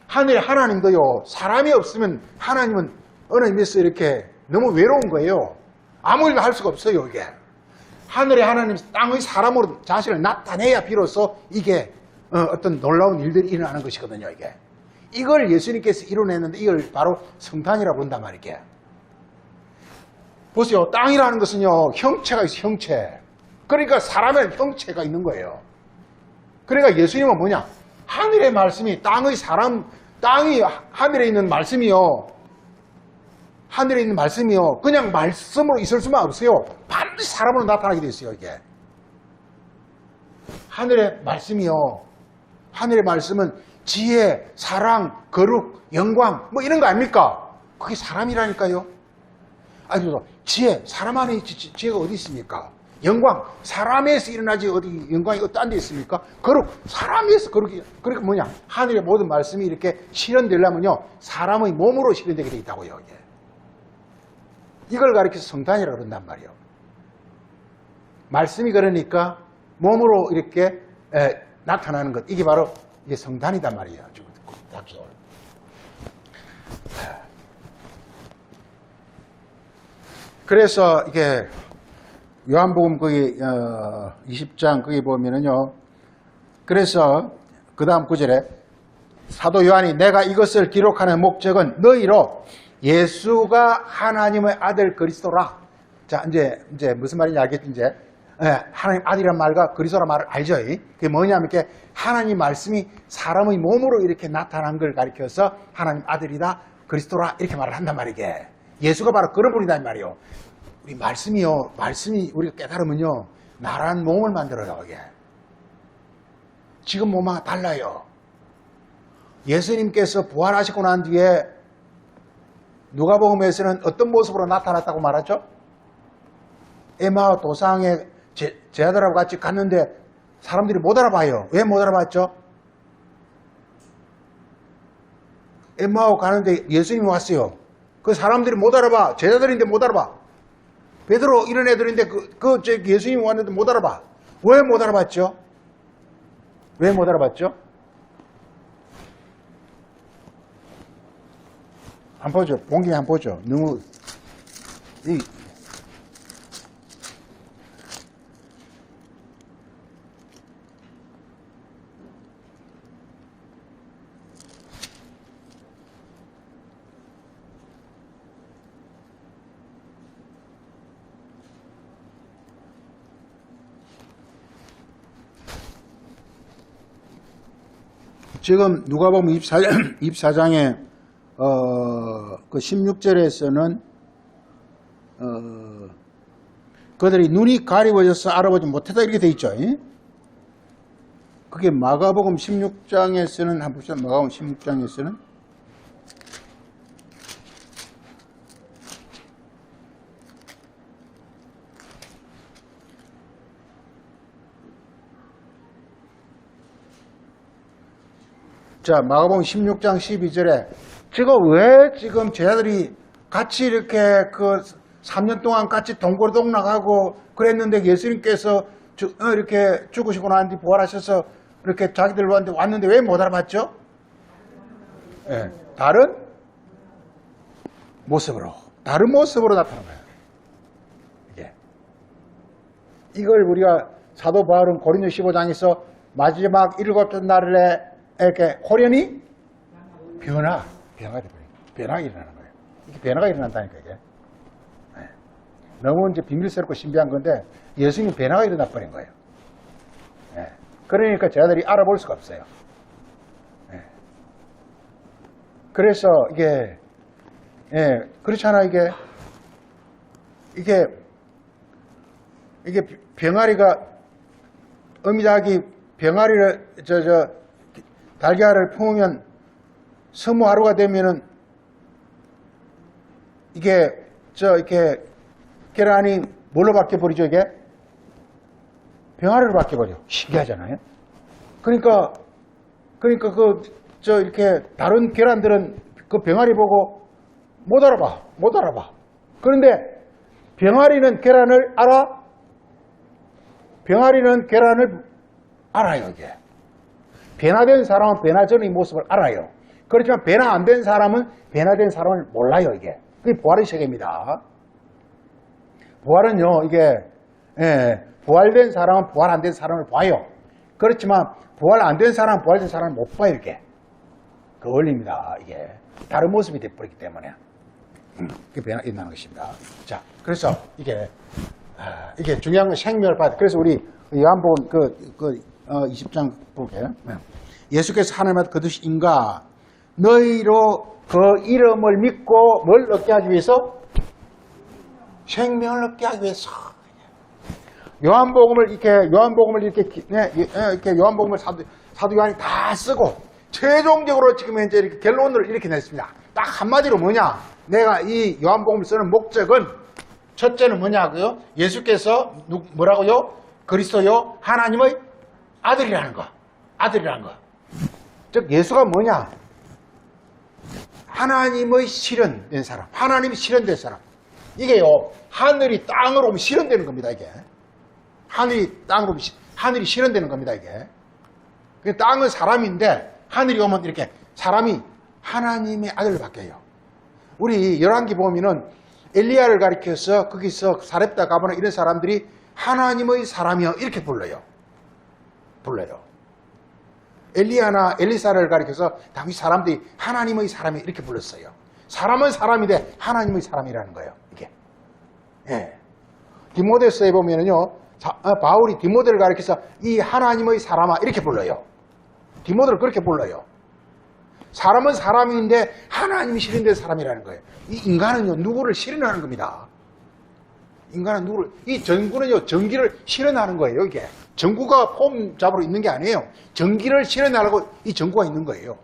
하늘에 하나님도요. 사람이 없으면 하나님은 어느 의미에서 이렇게 너무 외로운 거예요. 아무 일도 할 수가 없어요. 이게 하늘의 하나님 땅의 사람으로 자신을 나타내야 비로소 이게 어떤 놀라운 일들이 일어나는 것이거든요. 이걸 예수님께서 이뤄냈는데 이걸 바로 성탄이라고 부른단 말이에요. 보세요. 땅이라는 것은요. 형체가 있어요. 형체. 그러니까 사람의 형체가 있는 거예요. 그러니까 예수님은 뭐냐? 하늘의 말씀이 땅이 하늘에 있는 말씀이요. 하늘에 있는 말씀이요. 그냥 말씀으로 있을 수만 없어요. 반드시 사람으로 나타나게 돼 있어요. 이게 하늘의 말씀이요. 하늘의 말씀은 지혜, 사랑, 거룩, 영광 뭐 이런 거 아닙니까? 그게 사람이라니까요. 지혜, 사람 안에 지혜가 어디 있습니까? 영광, 사람에서 일어나지 어디 영광이 어떤 데 있습니까? 거룩, 사람에서 거룩이. 그러니까 뭐냐? 하늘의 모든 말씀이 이렇게 실현되려면요, 사람의 몸으로 실현되게 돼 있다고요. 이걸 가리켜서 성탄이라고 그런단 말이에요. 말씀이 그러니까 몸으로 이렇게 나타나는 것, 이게 바로 이게 성탄이단 말이에요. 그래서 이게 요한복음 거기 20장 거기 보면은요. 그래서 그 다음 구절에 사도 요한이 내가 이것을 기록하는 목적은 너희로 예수가 하나님의 아들 그리스도라. 자, 이제 무슨 말인지 알겠지? 이제 하나님 아들이란 말과 그리스도란 말을 알죠? 그게 뭐냐면 이렇게 하나님 말씀이 사람의 몸으로 이렇게 나타난 걸 가리켜서 하나님 아들이다, 그리스도라 이렇게 말을 한단 말이게. 예수가 바로 그런 분이다 이 말이요. 우리 말씀이 우리가 깨달으면요, 나란 몸을 만들어요. 이게 지금 몸하고 달라요. 예수님께서 부활하시고 난 뒤에 누가복음에서는 어떤 모습으로 나타났다고 말하죠? 에마오 도상에 제자들하고 같이 갔는데 사람들이 못 알아봐요. 왜 못 알아봤죠? 에마오 가는데 예수님이 왔어요. 그 사람들이 못 알아봐. 제자들인데 못 알아봐. 베드로 이런 애들인데 예수님이 왔는데 못 알아봐. 왜 못 알아봤죠? 왜 못 알아봤죠? 한번 보죠. 본 김에 한번 보죠. 너무 지금 누가복음 24장에 그 16절에서는 그들이 눈이 가리워져서 알아보지 못했다 이렇게 돼 있죠. 그게 마가복음 16장에서는 한번 보시죠. 마가복음 16장에서는 자, 마가복음 16장 12절에 왜 지금 제자들이 같이 이렇게 그 3년 동안 같이 동고동락하고 그랬는데 예수님께서 이렇게 죽으시고 난 뒤 부활하셔서 이렇게 자기들한테 왔는데 왜 못 알아봤죠? 네, 다른 모습으로 나타난 거예요. 이걸 우리가 사도 바울은 고린도 15장에서 마지막 7째 날에 이렇게 호련히 변화가 일어나는 거예요. 이게 변화가 일어난다니까, 이게. 너무 이제 비밀스럽고 신비한 건데, 예수님 변화가 일어나 버린 거예요. 그러니까 제자들이 알아볼 수가 없어요. 그래서 이게, 그렇잖아, 이게 병아리가, 어미닭이 병아리를, 달걀을 품으면 서무 하루가 되면은 이렇게 계란이 뭘로 바뀌어버리죠, 이게? 병아리로 바뀌어버려. 신기하잖아요? 그러니까 이렇게 다른 계란들은 그 병아리 보고 못 알아봐. 그런데 병아리는 계란을 알아? 병아리는 계란을 알아요, 이게. 변화된 사람은 변화전의 모습을 알아요. 그렇지만 변화 안 된 사람은 변화된 사람을 몰라요, 이게. 그게 부활의 세계입니다. 부활은요, 부활된 사람은 부활 안 된 사람을 봐요. 그렇지만 부활 안 된 사람은 부활된 사람을 못 봐요, 이렇게. 그 원리입니다, 이게. 다른 모습이 돼버리기 때문에. 그게 변화 있다는 것입니다. 자, 그래서 이게 중요한 건 생명을 받아. 그래서 우리 요한복음 20장 볼게요. 예수께서 하나님한테 거두신 인가 너희로 그 이름을 믿고 뭘 얻게 하기 위해서? 생명을 얻게 하기 위해서. 요한복음을 이렇게 요한복음을 사도 요한이 다 쓰고 최종적으로 지금 현재 이렇게 결론을 이렇게 냈습니다. 딱 한마디로 뭐냐? 내가 이 요한복음을 쓰는 목적은 첫째는 뭐냐고요? 예수께서 뭐라고요? 그리스도요 하나님의 아들이라는 거. 즉 예수가 뭐냐? 하나님의 실현된 사람. 하나님이 실현된 사람. 이게요. 하늘이 땅으로 오면 실현되는 겁니다. 이게. 하늘이 땅으로 오면 하늘이 실현되는 겁니다. 이게. 땅은 사람인데 하늘이 오면 이렇게 사람이 하나님의 아들로 바뀌어요. 우리 열왕기 보면은 엘리야를 가리켜서 거기서 사렙다 가보나 이런 사람들이 하나님의 사람이여 이렇게 불러요. 엘리야나 엘리사를 가리켜서 당시 사람들이 하나님의 사람이 이렇게 불렀어요. 사람은 사람인데 하나님의 사람이라는 거예요. 이게. 디모데서에 보면은요, 바울이 디모데를 가리켜서 이 하나님의 사람아 이렇게 불러요. 디모데를 그렇게 불러요. 사람은 사람인데 하나님이 실현된 사람이라는 거예요. 이 인간은요, 누구를 실현하는 겁니다. 인간은 누구를, 이 전구는요, 전기를 실현하는 거예요, 이게. 전구가 폼 잡으러 있는 게 아니에요. 전기를 실현하려고 이 전구가 있는 거예요.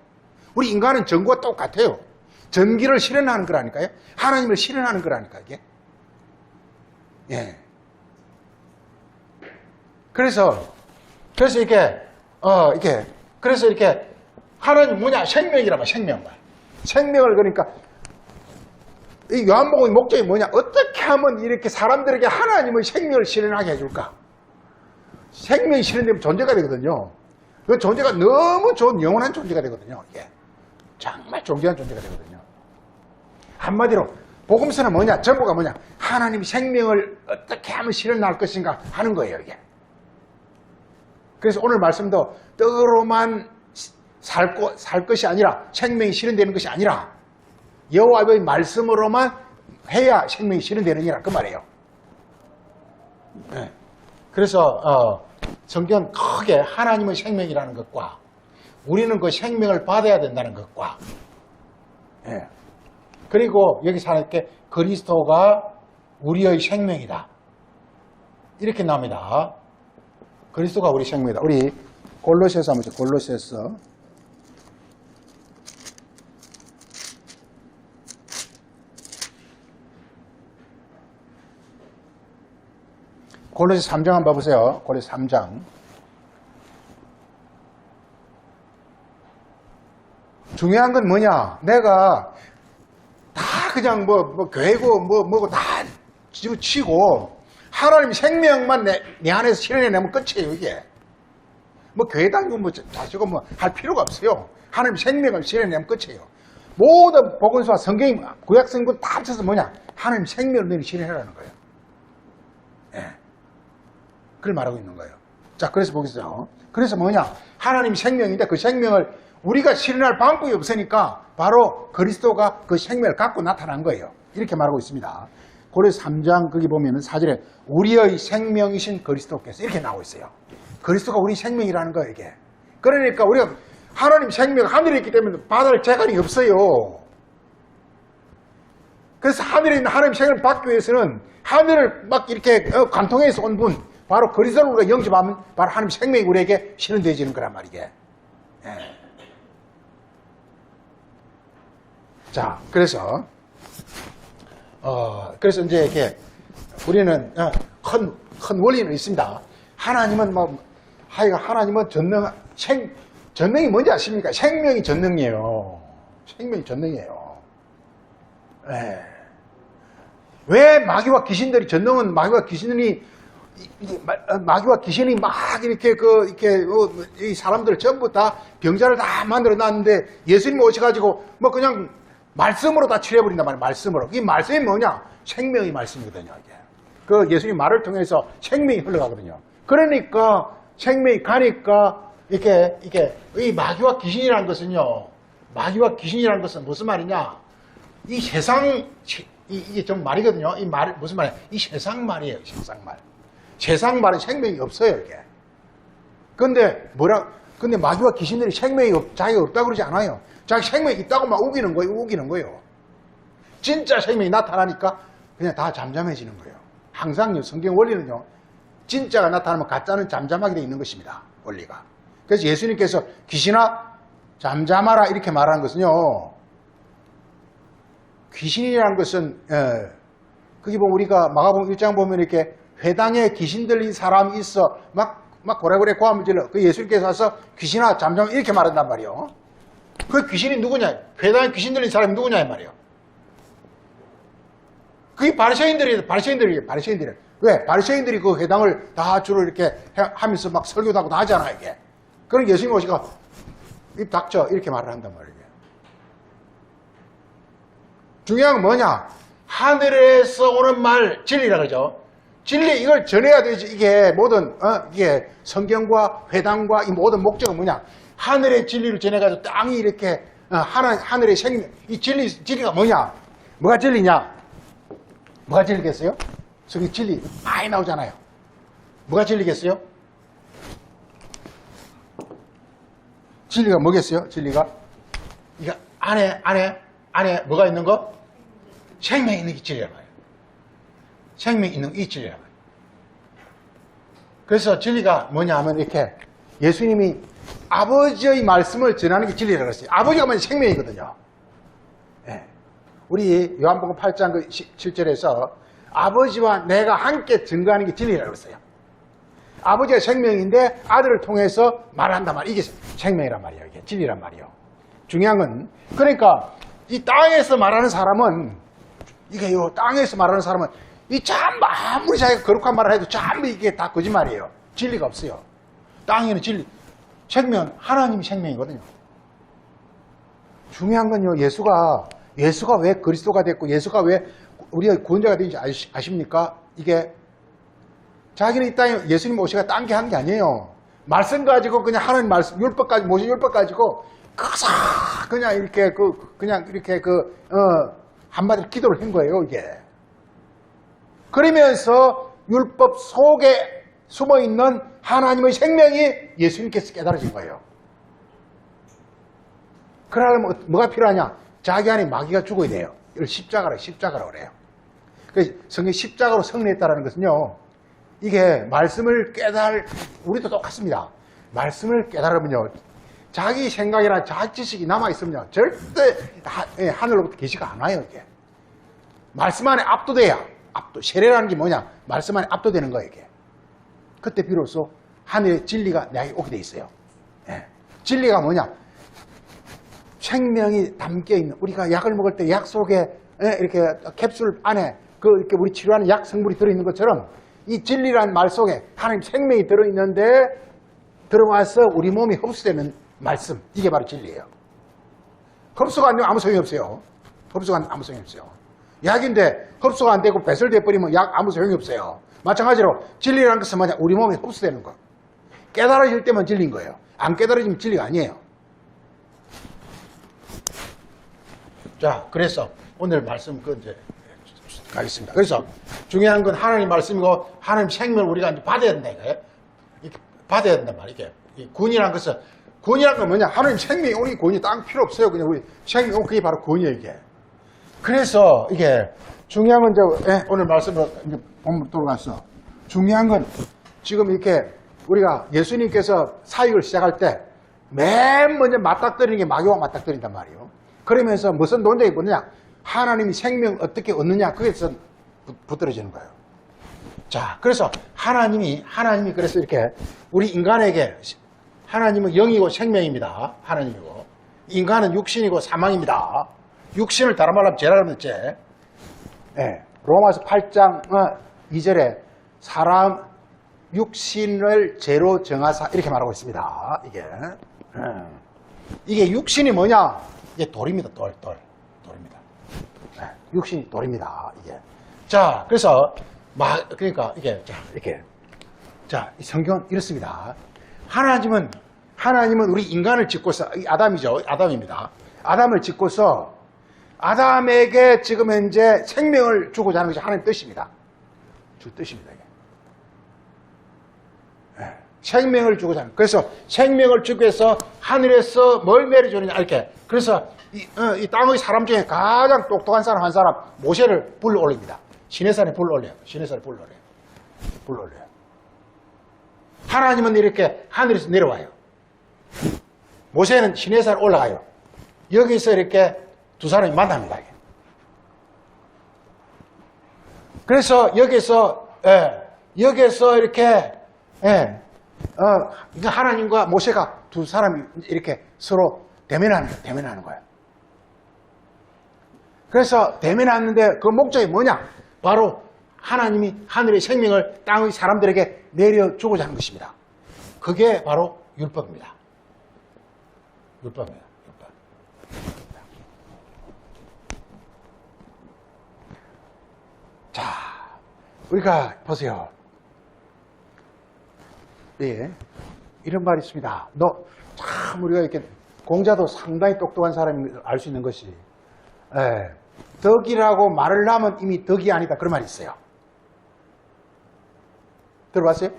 우리 인간은 전구와 똑같아요. 전기를 실현하는 거라니까요. 하나님을 실현하는 거라니까, 이게. 예. 그래서 이렇게, 하나님 뭐냐? 생명이라면 생명만. 생명을 그러니까, 이 요한복음의 목적이 뭐냐? 어떻게 하면 이렇게 사람들에게 하나님의 생명을 실현하게 해줄까? 생명이 실현되면 존재가 되거든요. 그 존재가 너무 좋은 영원한 존재가 되거든요. 이게. 정말 존귀한 존재가 되거든요. 한마디로, 복음서는 뭐냐? 전부가 뭐냐? 하나님이 생명을 어떻게 하면 실현할 것인가 하는 거예요, 이게. 그래서 오늘 말씀도 떡으로만 살 것이 아니라 생명이 실현되는 것이 아니라 여호와의 말씀으로만 해야 생명이 실현되느니라 그 말이에요. 네. 그래서 성경은 크게 하나님의 생명이라는 것과 우리는 그 생명을 받아야 된다는 것과 네. 그리고 여기서 하나님께 그리스도가 우리의 생명이다 이렇게 나옵니다. 그리스도가 우리 생명이다. 우리 골로새서 한번 보죠. 골로새서 골로새 3장 한번 봐보세요. 골로새 3장. 중요한 건 뭐냐? 내가 다 그냥 교회고 뭐고 다 집어치고 하나님 생명만 내 안에서 실현해내면 끝이에요, 이게. 교회 다니고 자시고 할 필요가 없어요. 하나님 생명을 실현해내면 끝이에요. 모든 복음서와 성경이 구약 성경 다 합쳐서 뭐냐? 하나님 생명을 너희 실현하라는 거예요. 예. 그걸 말하고 있는 거예요. 자, 그래서 보겠어요. 그래서 뭐냐? 하나님이 생명인데 그 생명을 우리가 실현할 방법이 없으니까 바로 그리스도가 그 생명을 갖고 나타난 거예요. 이렇게 말하고 있습니다. 고린도서 3장 거기 보면은 4절에 우리의 생명이신 그리스도께서 이렇게 나오고 있어요. 그리스도가 우리 생명이라는 거예요, 이게. 그러니까 우리가 하나님 생명 하늘에 있기 때문에 받을 재간이 없어요. 그래서 하늘에 있는 하나님 생명을 받기 위해서는 하늘을 막 이렇게 관통해서 온 분, 바로 그리스도를 우리가 영접하면 바로 하나님 생명이 우리에게 실현되어지는 거란 말이게. 예. 자, 그래서 이제 이렇게 우리는 큰 원리는 있습니다. 하나님은 하나님은 전능이 뭔지 아십니까? 생명이 전능이에요. 생명이 전능이에요. 예. 왜 마귀와 귀신들이 전능은 마귀와 귀신이 막 이렇게 이 사람들 전부 다 병자를 다 만들어 놨는데 예수님이 오셔가지고 그냥 말씀으로 다 치료해버린단 말이에요. 말씀으로. 이 말씀이 뭐냐? 생명이 말씀이거든요. 이게. 그 예수님 말을 통해서 생명이 흘러가거든요. 그러니까 생명이 가니까 이게 이 마귀와 귀신이라는 것은요. 마귀와 귀신이라는 것은 무슨 말이냐? 이 세상 이게 좀 말이거든요. 이 말 무슨 말이야? 이 세상 말이에요. 세상 말. 세상 말은 생명이 없어요, 이게. 근데 마귀와 귀신들이 생명이 자기가 없다고 그러지 않아요. 자기 생명이 있다고 막 우기는 거예요. 진짜 생명이 나타나니까 그냥 다 잠잠해지는 거예요. 항상 성경 원리는요, 진짜가 나타나면 가짜는 잠잠하게 되어 있는 것입니다. 원리가. 그래서 예수님께서 귀신아 잠잠하라 이렇게 말하는 것은요, 귀신이라는 것은 거기 보면 우리가 마가복음 1장 보면 이렇게 회당에 귀신 들린 사람이 있어 막 고래고래 고함을 질러 그 예수님께서 와서 귀신아 잠잠 이렇게 말한단 말이에요. 그 귀신이 누구냐? 회당에 귀신 들린 사람이 누구냐 이 말이에요. 그게 바리새인들이에요. 왜? 바리새인들이 그 회당을 다 주로 이렇게 하면서 막 설교도 하고 다 하잖아 이게. 그럼 예수님 오시가 입 닥쳐 이렇게 말을 한단 말이에요. 중요한 건 뭐냐? 하늘에서 오는 말 진리라 그러죠. 진리 이걸 전해야 되지. 이게 모든 이게 성경과 회당과 이 모든 목적은 뭐냐? 하늘의 진리를 전해가지고 땅이 이렇게 하늘의 생명 이 진리가 뭐냐? 뭐가 진리냐? 뭐가 진리겠어요? 저기 진리 많이 나오잖아요. 뭐가 진리겠어요? 진리가 뭐겠어요? 진리가? 이거 안에 뭐가 있는 거? 생명이 있는 게 진리란 말이에요. 생명이 있는 게 이 진리란 말이에요. 그래서 진리가 뭐냐 하면 이렇게 예수님이 아버지의 말씀을 전하는 게 진리라고 했어요. 아버지가 먼저 생명이거든요. 예. 우리 요한복음 8장 그 7절에서 아버지와 내가 함께 증거하는 게 진리라고 했어요. 아버지가 생명인데 아들을 통해서 말한단 말이에요. 이게 생명이란 말이에요. 이게 진리란 말이에요. 중요한 건 그러니까 이 땅에서 말하는 사람은 이게 요 땅에서 말하는 사람은 이 전부 아무리 자기가 거룩한 말을 해도 전부 이게 다 거짓말이에요. 진리가 없어요. 땅에는 진리, 생명, 하나님이 생명이거든요. 중요한 건요, 예수가 왜 그리스도가 됐고, 예수가 왜 우리의 구원자가 되는지 아십니까? 이게, 자기는 이 땅에 예수님 오시가 딴 게 한 게 아니에요. 말씀 가지고 그냥 하나님 말씀, 율법까지, 모세 율법 가지고, 그냥 이렇게, 한마디로 기도를 한 거예요, 이게. 그러면서 율법 속에 숨어 있는 하나님의 생명이 예수님께서 깨달아진 거예요. 그러려면 뭐가 필요하냐? 자기 안에 마귀가 죽어야 돼요. 이걸 십자가라고 그래요. 그래서 성경 십자가로 승리했다는 것은요, 이게 말씀을 우리도 똑같습니다. 말씀을 깨달으면요, 자기 생각이나 자기 지식이 남아있으면요, 절대 하늘로부터 계시가 안 와요, 이게. 말씀 안에 압도돼야. 세례라는 게 뭐냐? 말씀 안에 압도되는 거예요, 이게. 그때 비로소 하늘의 진리가 내게 오게 돼 있어요. 예. 진리가 뭐냐? 생명이 담겨있는, 우리가 약을 먹을 때 약 속에 이렇게 캡슐 안에 이렇게 우리 치료하는 약 성분이 들어있는 것처럼 이 진리라는 말 속에 하나님 생명이 들어있는데 들어와서 우리 몸이 흡수되는 말씀. 이게 바로 진리예요. 흡수가 안 되면 아무 소용이 없어요. 흡수가 안 되면 아무 소용이 없어요. 약인데 흡수가 안 되고 배설돼 버리면 약 아무 소용이 없어요. 마찬가지로 진리라는 것은 뭐냐? 우리 몸에 흡수되는 거. 깨달아질 때만 진리인 거예요. 안 깨달아지면 진리가 아니에요. 자, 그래서 오늘 말씀 이제 가겠습니다. 그래서 중요한 건 하나님 말씀이고 하나님 생명을 우리가 이제 받아야 된다 이거예요. 이렇게 받아야 된단 말이에요. 이게 구원이라는 건 뭐냐? 하나님 생명이 우리 구원이 딱 필요 없어요. 그냥 우리 생명 그게 바로 구원이에요, 이게. 그래서 이게 중요한 건 이제 오늘 말씀으로 이제 본문 돌아가서 중요한 건 지금 이렇게 우리가 예수님께서 사역을 시작할 때 맨 먼저 맞닥뜨리는 게 마귀와 맞닥뜨린단 말이에요. 그러면서 무슨 논쟁이 뭐냐? 하나님이 생명 어떻게 얻느냐? 그게서 붙들어지는 거예요. 자, 그래서 하나님이 그래서 이렇게 우리 인간에게 하나님은 영이고 생명입니다. 하나님이고 인간은 육신이고 사망입니다. 육신을 다른 말로 하면 죄라는 죄. 네. 로마서 8장 2절에 사람 육신을 죄로 정하사 이렇게 말하고 있습니다. 이게 육신이 뭐냐? 이게 돌입니다. 돌입니다. 네. 육신이 돌입니다. 이게. 자, 그래서 그러니까 이게 이 성경은 이렇습니다. 하나님은 우리 인간을 짓고서 아담입니다. 아담을 짓고서 아담에게 지금 현재 생명을 주고자 하는 것이 하나님의 뜻입니다. 주 뜻입니다. 이게. 네. 생명을 주고자 하는. 그래서 생명을 주기 위해서 하늘에서 뭘 내려주느냐 이렇게. 그래서 이 땅의 사람 중에 가장 똑똑한 사람 한 사람 모세를 불러 올립니다. 시내산에 불러 올려요. 불러 올려요. 하나님은 이렇게 하늘에서 내려와요. 모세는 시내산에 올라가요. 여기서 이렇게 두 사람이 만납니다. 그래서 여기서 이렇게 하나님과 모세가 두 사람이 이렇게 서로 대면하는 거예요. 그래서 대면하는데 그 목적이 뭐냐? 바로 하나님이 하늘의 생명을 땅의 사람들에게 내려주고자 하는 것입니다. 그게 바로 율법입니다. 율법. 자, 우리가 보세요. 예, 이런 말이 있습니다. 참 우리가 이렇게 공자도 상당히 똑똑한 사람이 알 수 있는 것이 덕이라고 말을 하면 이미 덕이 아니다 그런 말이 있어요. 들어봤어요?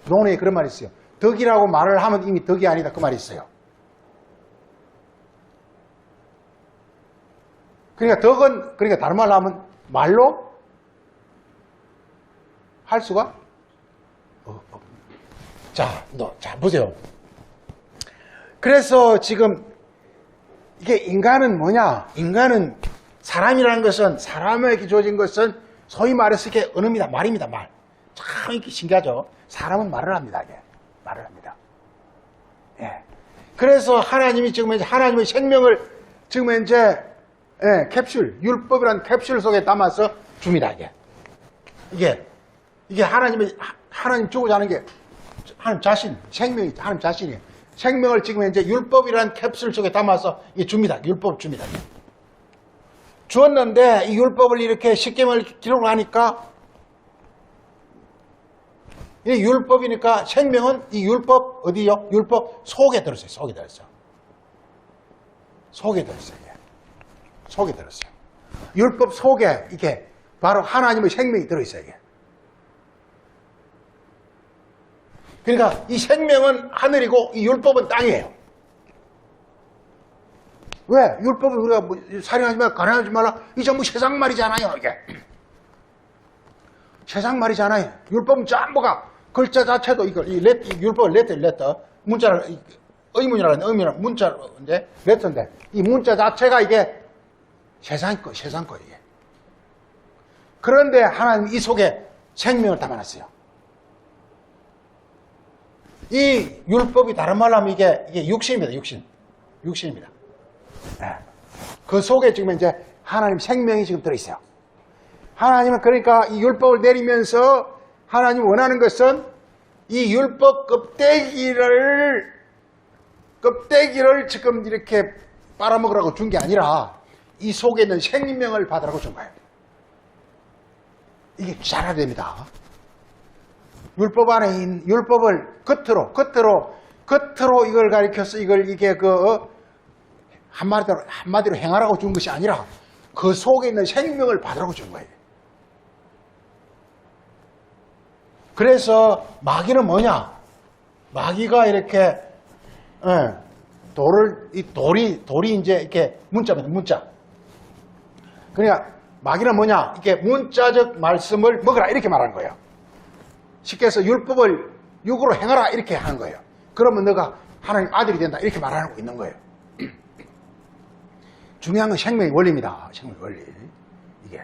논어에 그런 말이 있어요. 덕이라고 말을 하면 이미 덕이 아니다. 그 말이 있어요. 그러니까 덕은, 그러니까 다른 말로 하면 말로 할 수가 자, 보세요. 그래서 지금 이게 인간은 뭐냐? 인간은 사람이라는 것은, 사람에게 주어진 것은 소위 말해서 이게 언어입니다. 말입니다. 말. 참 이렇게 신기하죠? 사람은 말을 합니다. 이게. 말을 합니다. 예. 그래서 하나님이 지금 이제 하나님의 생명을 지금 이제 캡슐, 율법이라는 캡슐 속에 담아서 줍니다. 이게 하나님 주고자 하는 게 하나님 자신, 생명이 하나님 자신이에요. 생명을 지금 이제 율법이라는 캡슐 속에 담아서 이게 줍니다. 율법 줍니다. 주었는데 이 율법을 이렇게 십계명을 기록을 하니까 이 율법이니까 생명은 이 율법 어디요? 율법 속에 들었어요. 속에 들었어요. 속에 들었어요. 속에 들었어요. 율법 속에 이게 바로 하나님의 생명이 들어있어요. 이게. 그러니까 이 생명은 하늘이고 이 율법은 땅이에요. 왜? 율법은 우리가 뭐 살인하지 말라, 가난하지 말라, 이 전부 세상 말이잖아요. 이게 세상 말이잖아요. 율법은 전부가 글자 자체도 이걸 이 율법을 레터 문자를 의문이라는 의문이라는 문자인데 레터인데 이 문자 자체가 이게 세상 거 이게. 그런데 하나님 이 속에 생명을 담아놨어요. 이 율법이 다른 말로 하면 이게 육신입니다. 육신입니다. 네. 그 속에 지금 이제 하나님 생명이 지금 들어있어요. 하나님은 그러니까 이 율법을 내리면서 하나님 원하는 것은 이 율법 껍데기를 지금 이렇게 빨아먹으라고 준 게 아니라 이 속에 있는 생명을 받으라고 준 거예요. 이게 잘해야 됩니다. 율법 안에 있는 율법을 겉으로 이걸 가리켜서 이게 한마디로 행하라고 준 것이 아니라 그 속에 있는 생명을 받으라고 준 거예요. 그래서 마귀는 뭐냐? 마귀가 이렇게 돌이 이제 이렇게 문자입니다. 문자. 그러니까 마귀는 뭐냐? 이렇게 문자적 말씀을 먹으라 이렇게 말하는 거예요. 쉽게 해서 율법을 육으로 행하라 이렇게 하는 거예요. 그러면 너가 하나님 아들이 된다 이렇게 말하고 있는 거예요. 중요한 건 생명의 원리입니다. 생명의 원리. 이게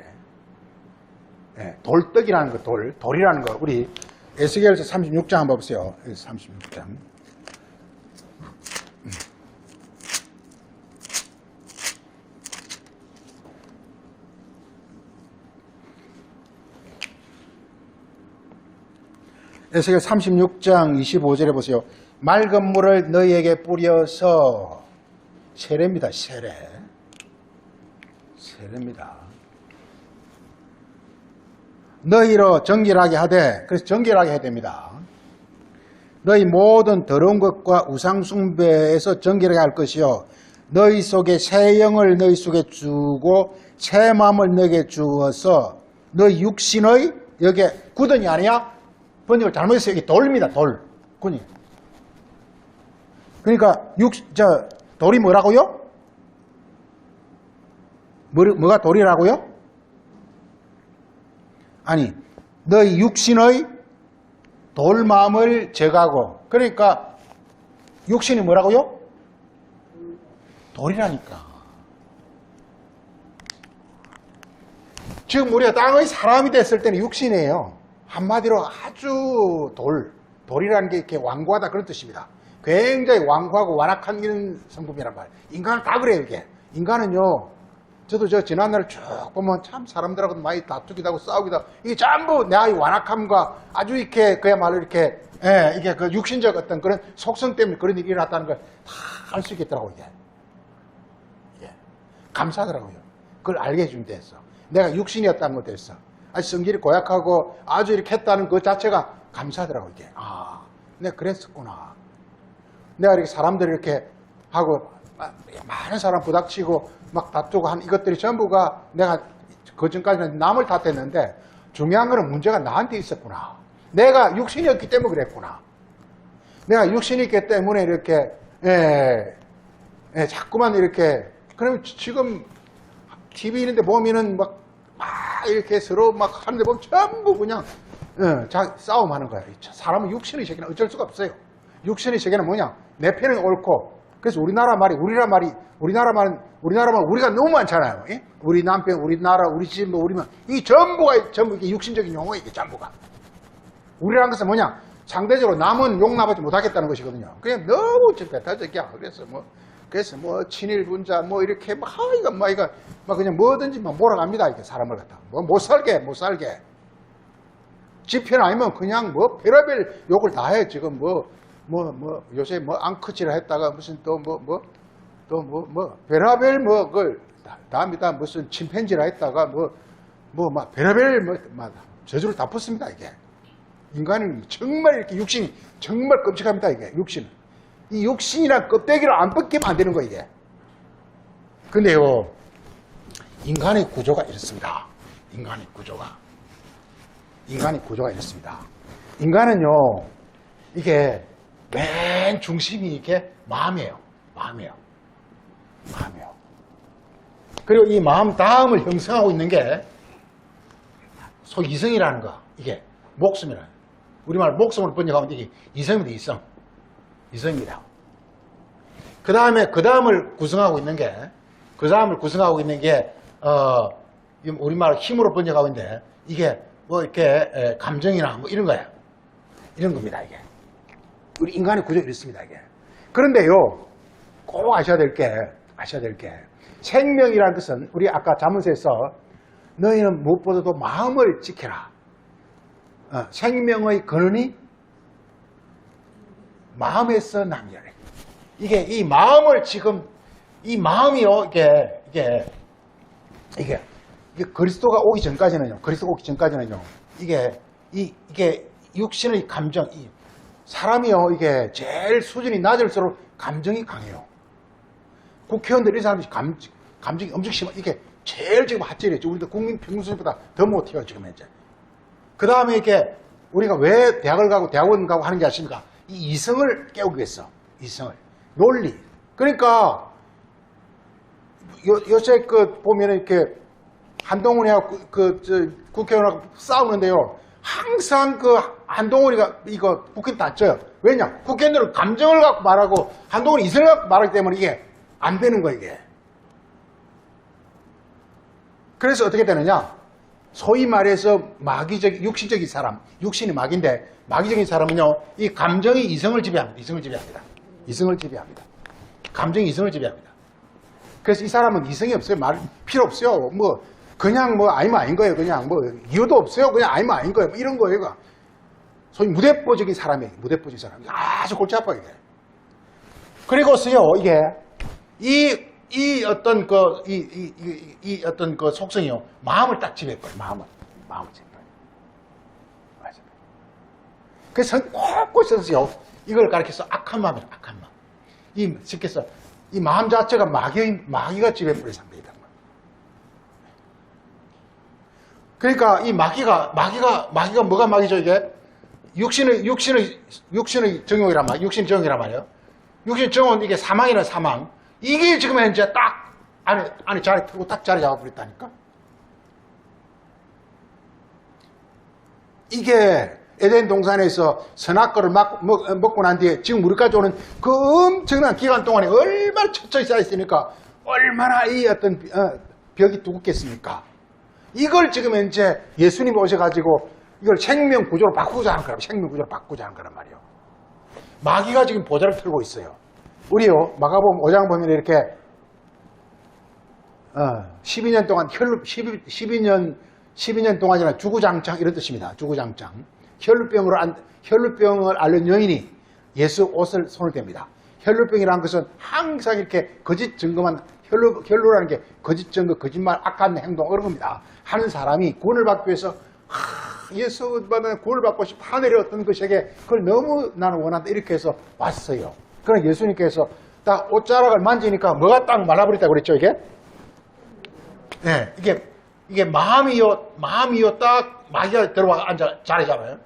돌떡이라는 거, 돌이라는 거. 우리 에스겔서 36장 한번 보세요. 36장. 에스겔 36장 25절에 보세요. 맑은 물을 너희에게 뿌려서 세례입니다. 세례입니다. 너희로 정결하게 하되, 그래서 정결하게 해야 됩니다. 너희 모든 더러운 것과 우상숭배에서 정결하게 할 것이요 너희 속에 새 영을 너희 속에 주고 새 마음을 너에게 주어서 너희 육신의 여기에 굳은이 아니야? 번역을 잘못했어요. 여기 돌입니다. 군이. 그러니까 돌이 뭐라고요? 뭐가 돌이라고요? 아니, 너희 육신의 돌 마음을 제거하고. 그러니까 육신이 뭐라고요? 돌이라니까. 지금 우리가 땅의 사람이 됐을 때는 육신이에요. 한마디로 아주 돌이라는 게 이렇게 완고하다 그런 뜻입니다. 굉장히 완고하고 완악한 이런 성품이란 말이에요. 인간은 다 그래요, 이게. 인간은요, 저도 지난날 쭉 보면 참 사람들하고 많이 다투기도 하고 싸우기도 하고, 이게 전부 나의 완악함과 아주 이렇게, 그야말로 이렇게, 이게 그 육신적 어떤 그런 속성 때문에 그런 일이 일어났다는 걸 다 알 수 있겠더라고요, 이게. 감사하더라고요. 그걸 알게 해준 데서. 내가 육신이었다는 것에 대해서. 아주 성질이 고약하고 아주 이렇게 했다는 그 자체가 감사하더라고요, 이게. 아, 내가 그랬었구나. 내가 이렇게 사람들 이렇게 하고, 많은 사람 부닥치고 막 다투고 한 이것들이 전부가 내가 그 전까지는 남을 탓했는데 중요한 거는 문제가 나한테 있었구나. 내가 육신이었기 때문에 그랬구나. 내가 육신이었기 때문에 이렇게 자꾸만 이렇게 그럼 지금 TV 있는데 보면은 막 이렇게 서로 막 하는데 보면 전부 그냥 싸움하는 거야. 사람은 육신의 세계는 어쩔 수가 없어요. 육신의 세계는 뭐냐? 내 편은 옳고. 그래서 우리나라 말은 우리가 너무 많잖아요. 예? 우리 남편, 우리 나라, 우리 집, 뭐 우리만 이 전부가 이게 육신적인 용어 이게 전부가. 우리라는 것은 뭐냐? 상대적으로 남은 용납하지 못하겠다는 것이거든요. 그냥 너무 배타적이야. 그래서 친일 분자 이렇게 이거 그냥 뭐든지 몰아갑니다. 이게 사람을 갖다 못 살게. 지편 아니면 그냥 별의별 욕을 다 해. 지금 요새 앙크치라 했다가 무슨 별의별 그걸 다 합니다. 무슨 침팬지라 했다가 막 별의별 저주를 다 붙습니다. 이게 인간은 정말 이렇게 육신이 정말 끔찍합니다. 이게 육신은 이 육신이란 껍데기를 안 벗기면 안 되는 거 이게. 근데요 인간의 구조가 이렇습니다. 인간의 구조가 이렇습니다. 인간은요 이게 맨 중심이 이렇게 마음이에요. 그리고 이 마음 다음을 형성하고 있는 게 소위 이성이라는 거. 이게 목숨이라는 거. 우리말 목숨으로 번역하면 이게 이성입니다. 이성입니다. 그 다음을 구성하고 있는 게 우리말 힘으로 번역하고 있는데 이게 이렇게 감정이나 이런 거예요. 이런 겁니다. 이게. 우리 인간의 구조가 이렇습니다. 이게. 그런데요, 꼭 아셔야 될 게, 생명이라는 것은 우리 아까 잠언서에서 너희는 무엇보다도 마음을 지켜라. 생명의 근원이 마음에서 남이라. 이게 이 마음을 이 마음이요, 이게 그리스도가 오기 전까지는요, 이게 육신의 감정, 사람이요, 이게 제일 수준이 낮을수록 감정이 강해요. 국회의원들 이 사람이 감정이 엄청 심한, 이게 제일 지금 핫질이죠. 우리도 국민 평균 수준보다 더 못해요, 지금 현재. 그 다음에 이게 우리가 왜 대학원 가고 하는 게 아십니까? 이 이성을 깨우기 위해서. 이성을. 논리. 그러니까, 요새 보면은 이렇게 한동훈이하고 국회의원하고 싸우는데요. 항상 한동훈이가 국회의원 다쳐요. 왜냐? 국회의원들은 감정을 갖고 말하고 한동훈이 이성을 갖고 말하기 때문에 이게 안 되는 거예요, 이게. 그래서 어떻게 되느냐? 소위 말해서 육신적인 사람, 육신이 마귀인데, 마귀적인 사람은요, 이 감정이 이성을 지배합니다. 감정이 이성을 지배합니다. 그래서 이 사람은 이성이 없어요. 말 필요 없어요. 그냥 아니면 아닌 거예요. 그냥 이유도 없어요. 그냥 아니면 아닌 거예요. 이런 거예요. 소위 무대뽀적인 사람이에요. 아주 골치 아파요, 이게. 그리고서요, 이게, 이 어떤 속성이요. 마음을 딱 지배해버려요. 마음을 지배해버려요. 맞아요. 그래서 꼭 써서요. 이걸 가르쳐서 악한 마음이에요. 악한 마음. 쉽게서 이 마음 자체가 마귀가 지배해버린 상태이다. 그러니까 이 마귀가 뭐가 마귀죠, 이게? 육신의 정욕이란 말이에요. 육신의 정욕은 이게 사망이란 사망. 이게 지금 현재 딱 안에 자리 틀고 딱 자리 잡아버렸다니까? 이게 에덴 동산에서 선악과를 먹고 난 뒤에 지금 우리까지 오는 그 엄청난 기간 동안에 얼마나 척척이 쌓여있으니까 얼마나 이 어떤 벽이 두껍겠습니까? 이걸 지금 현재 예수님이 오셔가지고 이걸 생명 구조로 바꾸자 하는 거란 말이에요. 마귀가 지금 보좌를 틀고 있어요. 우리요, 마가복음 5장 보면 이렇게 12년 동안 12년 동안이나 주구장창 이런 뜻입니다. 주구장창. 혈루병을 앓는 여인이 예수 옷을 손을 댑니다. 혈루병이라는 것은 항상 이렇게 거짓 증거만, 혈루라는 게 거짓 증거, 거짓말, 악한 행동, 그런 겁니다. 하는 사람이 구원을 받기 위해서, 예수받는 구원을 받고 싶어 하늘의 어떤 것에게 그걸 너무 나는 원한다. 이렇게 해서 왔어요. 그러나 예수님께서 딱 옷자락을 만지니까 뭐가 딱 말라버렸다고 그랬죠, 이게? 네, 이게 마음이요, 딱 마귀가 들어와 앉아 자리 잡아요.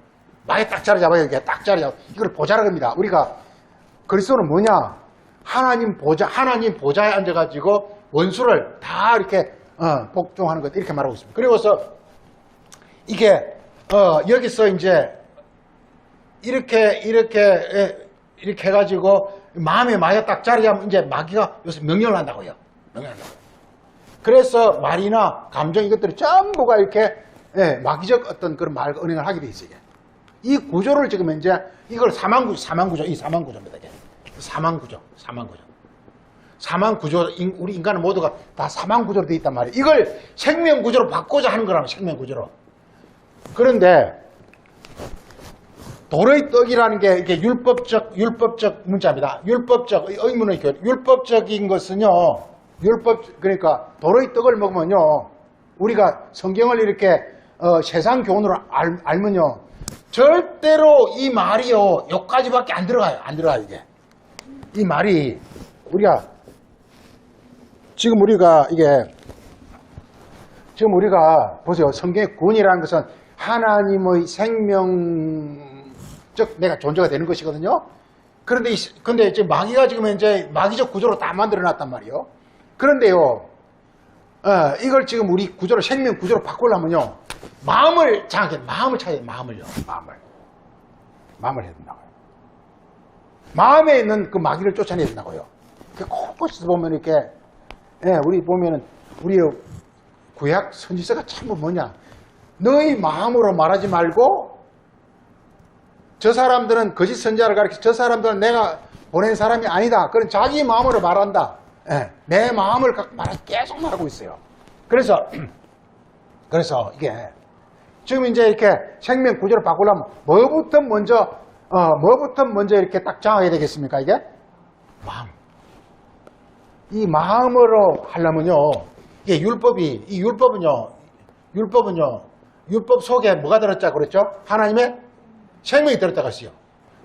마에 딱 자리 잡아요. 이게 딱 자리 잡아. 이걸 보좌라 합니다. 우리가 그리스도는 뭐냐? 하나님 보좌에 앉아가지고 원수를 다 이렇게 복종하는 것 이렇게 말하고 있습니다. 그리고서 이게 여기서 이제 이렇게 해가지고 마음에 마귀가 딱 자리 잡으면 이제 마귀가 요새 명령을 한다고요. 그래서 말이나 감정 이것들이 전부가 이렇게 마귀적 어떤 그런 말과 은행을 하게 돼 있어요. 이 구조를 지금 이제 이걸 사망구조, 이 사망구조입니다. 이게. 사망구조. 사망구조, 우리 인간은 모두가 다 사망구조로 되어 있단 말이에요. 이걸 생명구조로 바꾸자 하는 거라면 생명구조로. 그런데 도의 떡이라는 게 이게 율법적 문자입니다. 율법적 의문의 교회. 율법적인 것은요. 그러니까 도의 떡을 먹으면요. 우리가 성경을 이렇게 세상 교훈으로 알면요. 절대로 이 말이요. 여기까지밖에 안 들어가요. 이게. 이 말이 우리가 지금 우리가 보세요. 성경의 구원이라는 것은 하나님의 생명적 내가 존재가 되는 것이거든요. 근데 이제 마귀가 지금 이제 마귀적 구조로 다 만들어 놨단 말이에요. 그런데요, 이걸 지금 우리 구조를 생명 구조로 바꾸려면요, 마음을 장악해, 마음을 차야 마음을요, 마음을 해야 된다고요. 마음에 있는 그 마귀를 쫓아내야 된다고요. 그 곳곳에서 보면 이렇게, 우리 보면은 우리의 구약 선지서가 참 뭐냐, 너희 마음으로 말하지 말고 저 사람들은 거짓 선지자를 가리켜 저 사람들은 내가 보낸 사람이 아니다. 그런 자기 마음으로 말한다. 내 마음을 계속 말하고 있어요. 그래서 이게 지금 이제 이렇게 생명 구조를 바꾸려면 뭐부터 먼저 이렇게 딱 장악해야 되겠습니까? 이게 마음. 이 마음으로 하려면요, 이게 율법은요, 율법 속에 뭐가 들었자고 그랬죠? 하나님의 생명이 들었다고 했어요.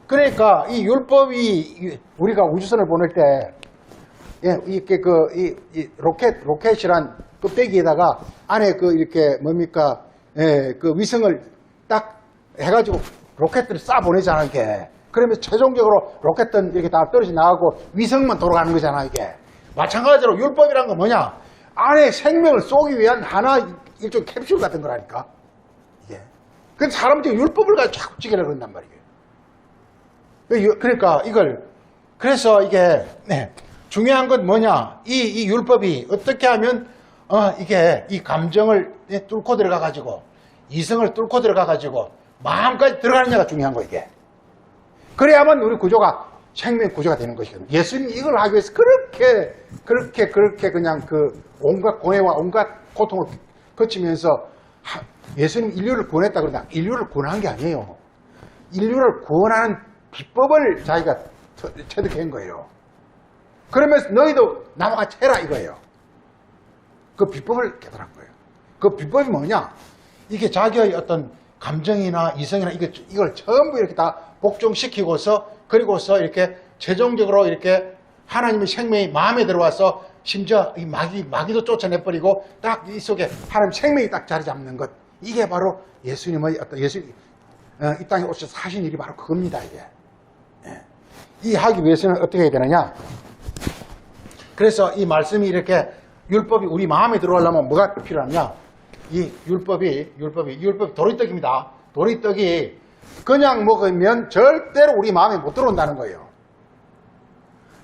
그러니까 이 율법이 우리가 우주선을 보낼 때 이렇게 이 로켓이란 껍데기에다가 안에 이렇게 뭡니까? 그 위성을 딱 해가지고 로켓들을 쏴 보내잖아, 이게. 그러면 최종적으로 로켓은 이렇게 다 떨어져 나가고 위성만 돌아가는 거잖아, 이게. 마찬가지로 율법이란 건 뭐냐? 안에 생명을 쏘기 위한 일종의 캡슐 같은 거라니까. 이게. 근데 사람들이 율법을 가지고 자꾸 지키려고 그런단 말이에요. 그러니까 그래서 이게, 중요한 건 뭐냐? 이 율법이 어떻게 하면, 이게 이 감정을 뚫고 들어가가지고, 이성을 뚫고 들어가가지고, 마음까지 들어가느냐가 중요한 거, 이게. 그래야만 우리 구조가 생명 구조가 되는 것이거든요. 예수님이 이걸 하기 위해서 그렇게 그냥 온갖 고뇌와 온갖 고통을 거치면서 예수님 인류를 구원했다 그러나 인류를 구원한 게 아니에요. 인류를 구원하는 비법을 자기가 체득한 거예요. 그러면서 너희도 나와 같이 해라 이거예요. 그 비법을 깨달은 거예요. 그 비법이 뭐냐? 이게 자기의 어떤 감정이나 이성이나 이걸 전부 이렇게 다 복종시키고서 그리고서 이렇게 최종적으로 이렇게 하나님의 생명이 마음에 들어와서 심지어 이 마귀도 쫓아내버리고 딱 이 속에 하나님 생명이 딱 자리 잡는 것. 이게 바로 예수님의 어떤 이 땅에 오셔서 하신 일이 바로 그겁니다, 이게. 이 하기 위해서는 어떻게 해야 되느냐? 그래서 이 말씀이 이렇게 율법이 우리 마음에 들어오려면 뭐가 필요하냐? 이 율법이 도리떡입니다. 도리떡이 그냥 먹으면 절대로 우리 마음에 못 들어온다는 거예요.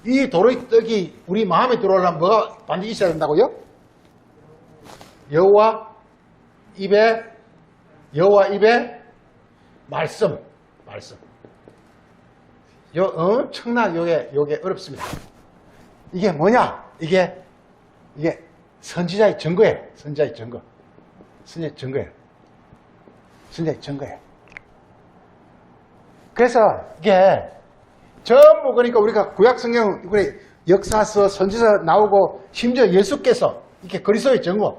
이 도리떡이 우리 마음에 들어오려면 뭐가 반드시 있어야 된다고요? 여호와 입에 말씀. 엄청나게 요게 어렵습니다. 이게 뭐냐? 이게 선지자의 증거예요. 선지자의 증거예요. 그래서 이게 전부 그러니까 우리가 구약 성경 우리 역사서 선지서 나오고 심지어 예수께서 이게 그리스도의 증거.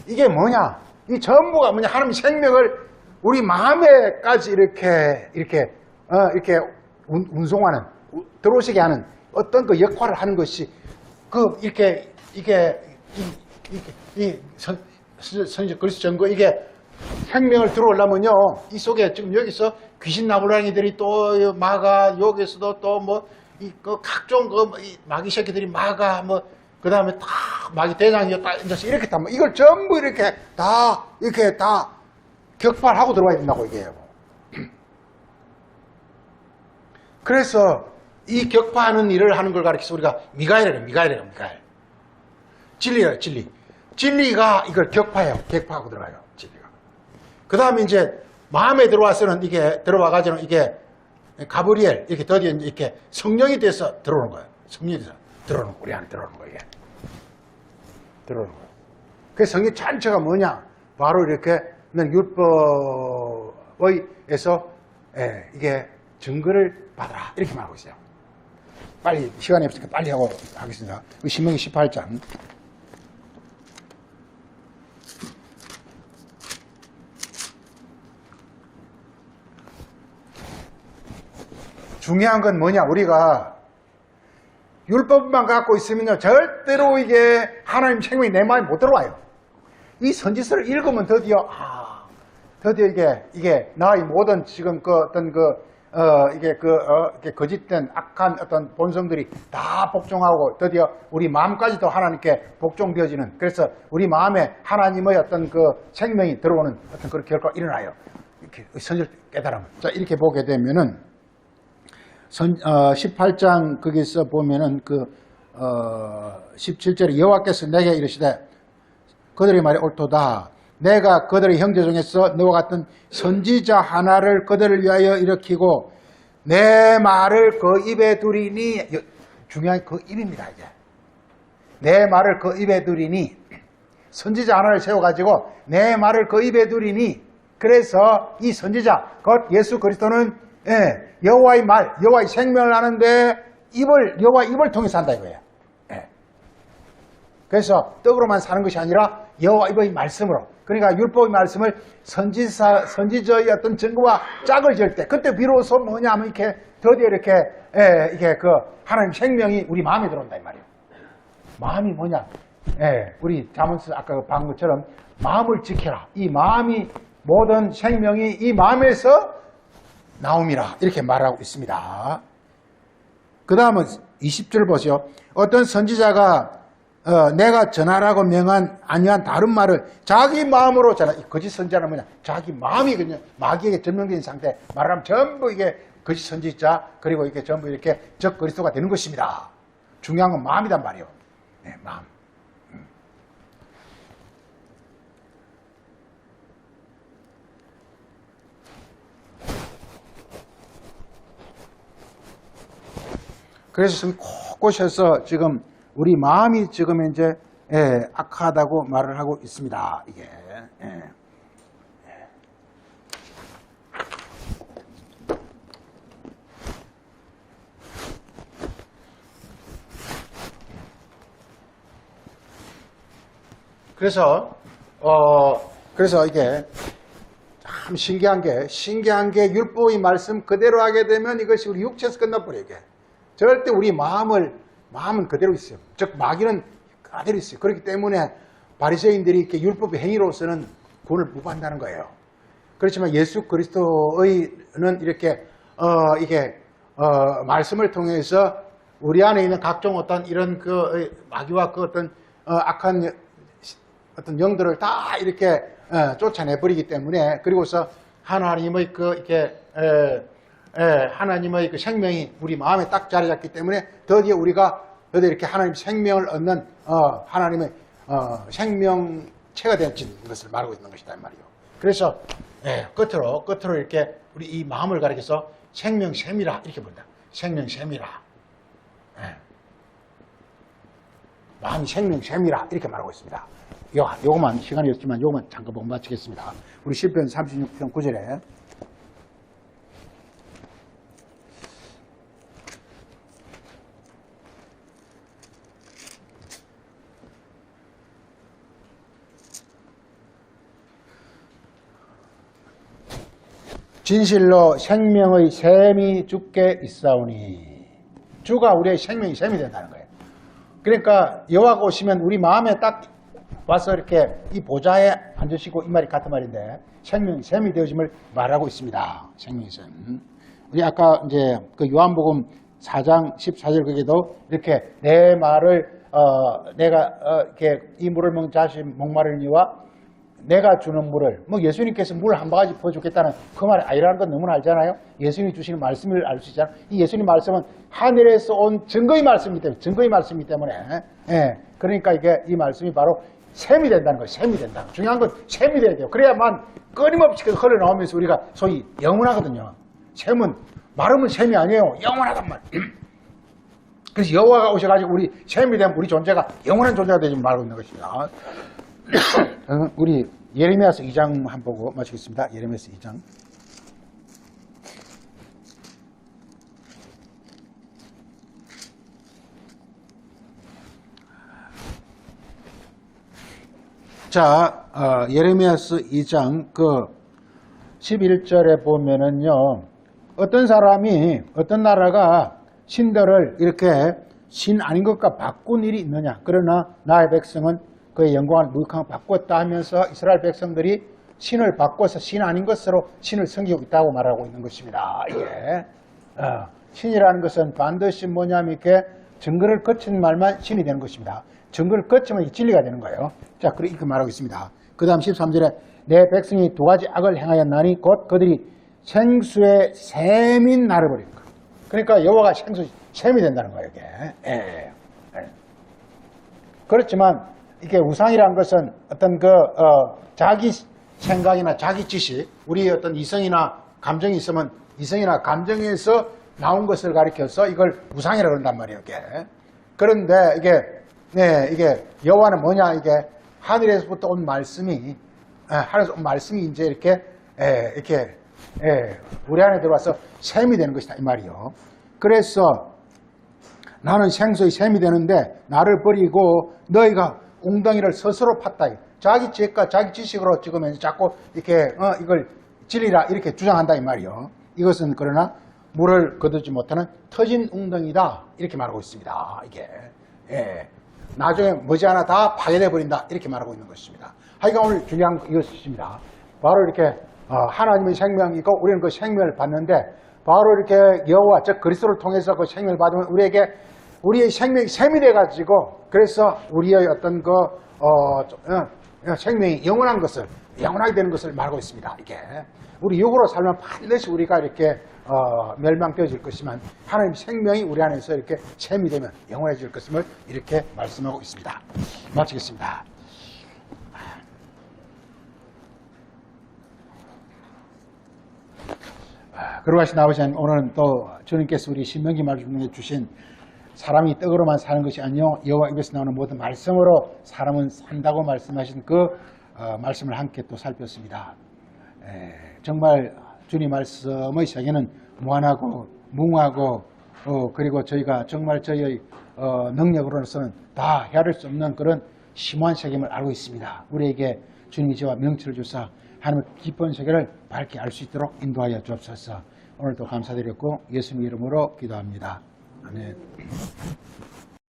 이게 뭐냐? 이 전부가 뭐냐? 하나님의 생명을 우리 마음에까지 이렇게 운송하는 들어오시게 하는 어떤 그 역할을 하는 것이 선지 그리스도 증거 이게 생명을 들어오려면요, 이 속에 지금 여기서 귀신 나무라니들이 또 막아, 여기서도 또 뭐, 각종 이 마귀 새끼들이 막아, 뭐, 그 다음에 다 마귀 대장이 딱 앉아서 이렇게 다, 이걸 전부 이렇게 다 격발하고 들어와야 된다고 얘기해요. 그래서 이 격파하는 일을 하는 걸 가르쳐서 우리가 미가엘. 진리예요, 진리. 진리가 이걸 격파하고 들어가요, 진리가. 그 다음에 이제 마음에 들어와서는 이게 들어와가지고 이게 가브리엘, 이렇게 드디어 이렇게 성령이 돼서 들어오는 거예요. 성령이 돼서 들어오는 거, 우리 안에 들어오는 거예요, 이게. 들어오는 거예요. 그 성령 전체가 뭐냐? 바로 이렇게 율법에서 이게 증거를 받아라. 이렇게 말하고 있어요. 빨리, 시간이 없으니까 빨리 하고 하겠습니다. 신명기 18장. 중요한 건 뭐냐? 우리가 율법만 갖고 있으면요, 절대로 이게 하나님 생명이 내 마음에 못 들어와요. 이 선지서를 읽으면 드디어 이게 나의 모든 지금 이게 거짓된 악한 어떤 본성들이 다 복종하고 드디어 우리 마음까지도 하나님께 복종되어지는, 그래서 우리 마음에 하나님의 어떤 그 생명이 들어오는 어떤 그런 결과가 일어나요. 이렇게 선지를 깨달으면. 자, 이렇게 보게 되면은 18장 거기서 보면은 17절에 여호와께서 내게 이르시되 그들의 말이 옳도다. 내가 그들의 형제 중에서 너와 같은 선지자 하나를 그들을 위하여 일으키고 내 말을 그 입에 두리니, 중요한 그 입입니다, 이제. 내 말을 그 입에 두리니, 선지자 하나를 세워가지고 내 말을 그 입에 두리니, 그래서 이 선지자, 곧 예수 그리스도는 여호와의 말, 여호와의 생명을 하는데 여호와의 입을 통해서 한다 이거예요. 그래서 떡으로만 사는 것이 아니라 여호와의 말씀으로, 그러니까 율법의 말씀을 선지자의 어떤 증거와 짝을 지을 때, 그때 비로소 뭐냐면 이렇게 드디어 이렇게 이게 하나님 생명이 우리 마음에 들어온다 이 말이에요. 마음이 뭐냐? 우리 잠언서 아까 본 것처럼 마음을 지켜라. 이 마음이 모든 생명이 이 마음에서 나옴이라 이렇게 말하고 있습니다. 그 다음은 20절 보세요. 어떤 선지자가 내가 전하라고 명한 아니한 다른 말을 자기 마음으로 전하. 거짓 선지자는 뭐냐? 자기 마음이 그냥 마귀에게 점령된 상태 말하면 전부 이게 거짓 선지자, 그리고 이게 전부 이렇게 적 그리스도가 되는 것입니다. 중요한 건 마음이란 말이에요. 네, 마음. 그래서 지금 곳곳에서 지금 우리 마음이 지금 이제 악하다고 말을 하고 있습니다. 이게. 그래서 이게 참 신기한 게 율법의 말씀 그대로 하게 되면 이것이 우리 육체에서 끝나버려요, 이게. 절대 우리 마음은 그대로 있어요. 즉, 마귀는 그대로 있어요. 그렇기 때문에 바리새인들이 이렇게 율법의 행위로서는 구원을 무반다는 거예요. 그렇지만 예수 그리스도의는 이렇게, 말씀을 통해서 우리 안에 있는 각종 어떤 이런 마귀와 어떤, 악한 어떤 영들을 다 이렇게, 쫓아내버리기 때문에, 그리고서 하나님의 하나님의 생명이 우리 마음에 딱 자리 잡기 때문에 드디어 우리가 이렇게 하나님 생명을 얻는 하나님의 생명체가 되어진 것을 말하고 있는 것이다 이 말이에요. 그래서 끝으로 이렇게 우리 이 마음을 가리켜서 생명샘이라 이렇게 본다. 생명샘이라. 마음이 생명샘이라 이렇게 말하고 있습니다. 요거만 시간이 없지만 요거만 잠깐 보고 마치겠습니다. 우리 시편 36편 9절에 진실로 생명의 샘이 주께 있사오니, 주가 우리의 생명의 샘이 된다는 거예요. 그러니까 여호와가 오시면 우리 마음에 딱 와서 이렇게 이 보좌에 앉으시고 이 말이 같은 말인데 생명이 샘이 되어짐을 말하고 있습니다. 생명의 샘. 우리 아까 이제 그 요한복음 4장 14절 거기도 이렇게 내 말을 내가 이렇게 이 물을 먹는 자식 목마르니와 내가 주는 물을 뭐 예수님께서 물 한 바가지 부어주겠다는 그 말이 아니라는 건 너무나 알잖아요. 예수님이 주시는 말씀을 알 수 있잖아요. 이 예수님 말씀은 하늘에서 온 증거의 말씀이기 때문에 예, 그러니까 이게 이 말씀이 바로 샘이 된다는 거예요. 샘이 된다. 중요한 건 샘이 돼야 돼요. 그래야만 끊임없이 흘러나오면서 우리가 소위 영원하거든요. 샘은 마르면 샘이 아니에요. 영원하단 말이에요. 그래서 여호와가 오셔가지고 우리 샘이 되면 우리 존재가 영원한 존재가 되지 말고 있는 것입니다. 우리 예레미야서 2장 한번 보고 마치겠습니다. 예레미야서 2장. 자, 예레미야서 2장 그 11절에 보면은요, 어떤 사람이, 어떤 나라가 신들을 이렇게 신 아닌 것과 바꾼 일이 있느냐. 그러나 나의 백성은 그의 영광을 무익하고 바꿨다 하면서 이스라엘 백성들이 신을 바꿔서 신 아닌 것으로 신을 섬기고 있다고 말하고 있는 것입니다. 이게 신이라는 것은 반드시 뭐냐면 이렇게 증거를 거친 말만 신이 되는 것입니다. 증거를 거치면 진리가 되는 거예요. 자, 그렇게 말하고 있습니다. 그 다음 13절에 내 백성이 두 가지 악을 행하였나니 곧 그들이 생수의 샘인 나를 버린 것. 그러니까 여호와가 생수 샘이 된다는 거예요. 이게. 그렇지만 이게 우상이라는 것은 어떤 자기 생각이나 자기 지식, 우리 어떤 이성이나 감정이 있으면 이성이나 감정에서 나온 것을 가리켜서 이걸 우상이라고 그런단 말이에요. 이게. 그런데 이게 여호와는 뭐냐? 이게 하늘에서부터 온 말씀이 하늘에서 온 말씀이 이제 이렇게 우리 안에 들어와서 샘이 되는 것이다 이 말이요. 그래서 나는 생수의 샘이 되는데 나를 버리고 너희가 웅덩이를 스스로 팠다. 자기 지혜과 자기 지식으로 찍으면서 자꾸 이렇게 이걸 진리라 이렇게 주장한다 이 말이요. 이것은 그러나 물을 거두지 못하는 터진 웅덩이다 이렇게 말하고 있습니다. 이게 나중에 머지않아 다 파괴돼 버린다 이렇게 말하고 있는 것입니다. 하여간 오늘 중요한 이것입니다. 바로 이렇게 하나님의 생명이고 우리는 그 생명을 받는데 바로 이렇게 여호와 즉 그리스도를 통해서 그 생명을 받으면 우리의 생명이 샘이 돼가지고 그래서 우리의 어떤 생명이 영원하게 되는 것을 말하고 있습니다. 이게 우리 육으로 살면 반드시 우리가 이렇게 멸망되어질 것이지만 하나님 생명이 우리 안에서 이렇게 샘이 되면 영원해질 것임을 이렇게 말씀하고 있습니다. 마치겠습니다. 그러고 하신 아버지 하나님, 오늘은 또 주님께서 우리 신명기 말씀에 주신 사람이 떡으로만 사는 것이 아니요 여호와 입에서 나오는 모든 말씀으로 사람은 산다고 말씀하신 그 말씀을 함께 또 살폈습니다. 정말 주님 말씀의 세계는 무한하고 무궁하고 그리고 저희가 정말 저희의 능력으로서는 다 헤아릴 수 없는 그런 심오한 세계임을 알고 있습니다. 우리에게 주님이 저와 명철을 주사 하나님의 깊은 세계를 밝게 알 수 있도록 인도하여 주옵소서. 오늘도 감사드렸고 예수님 이름으로 기도합니다. 아멘.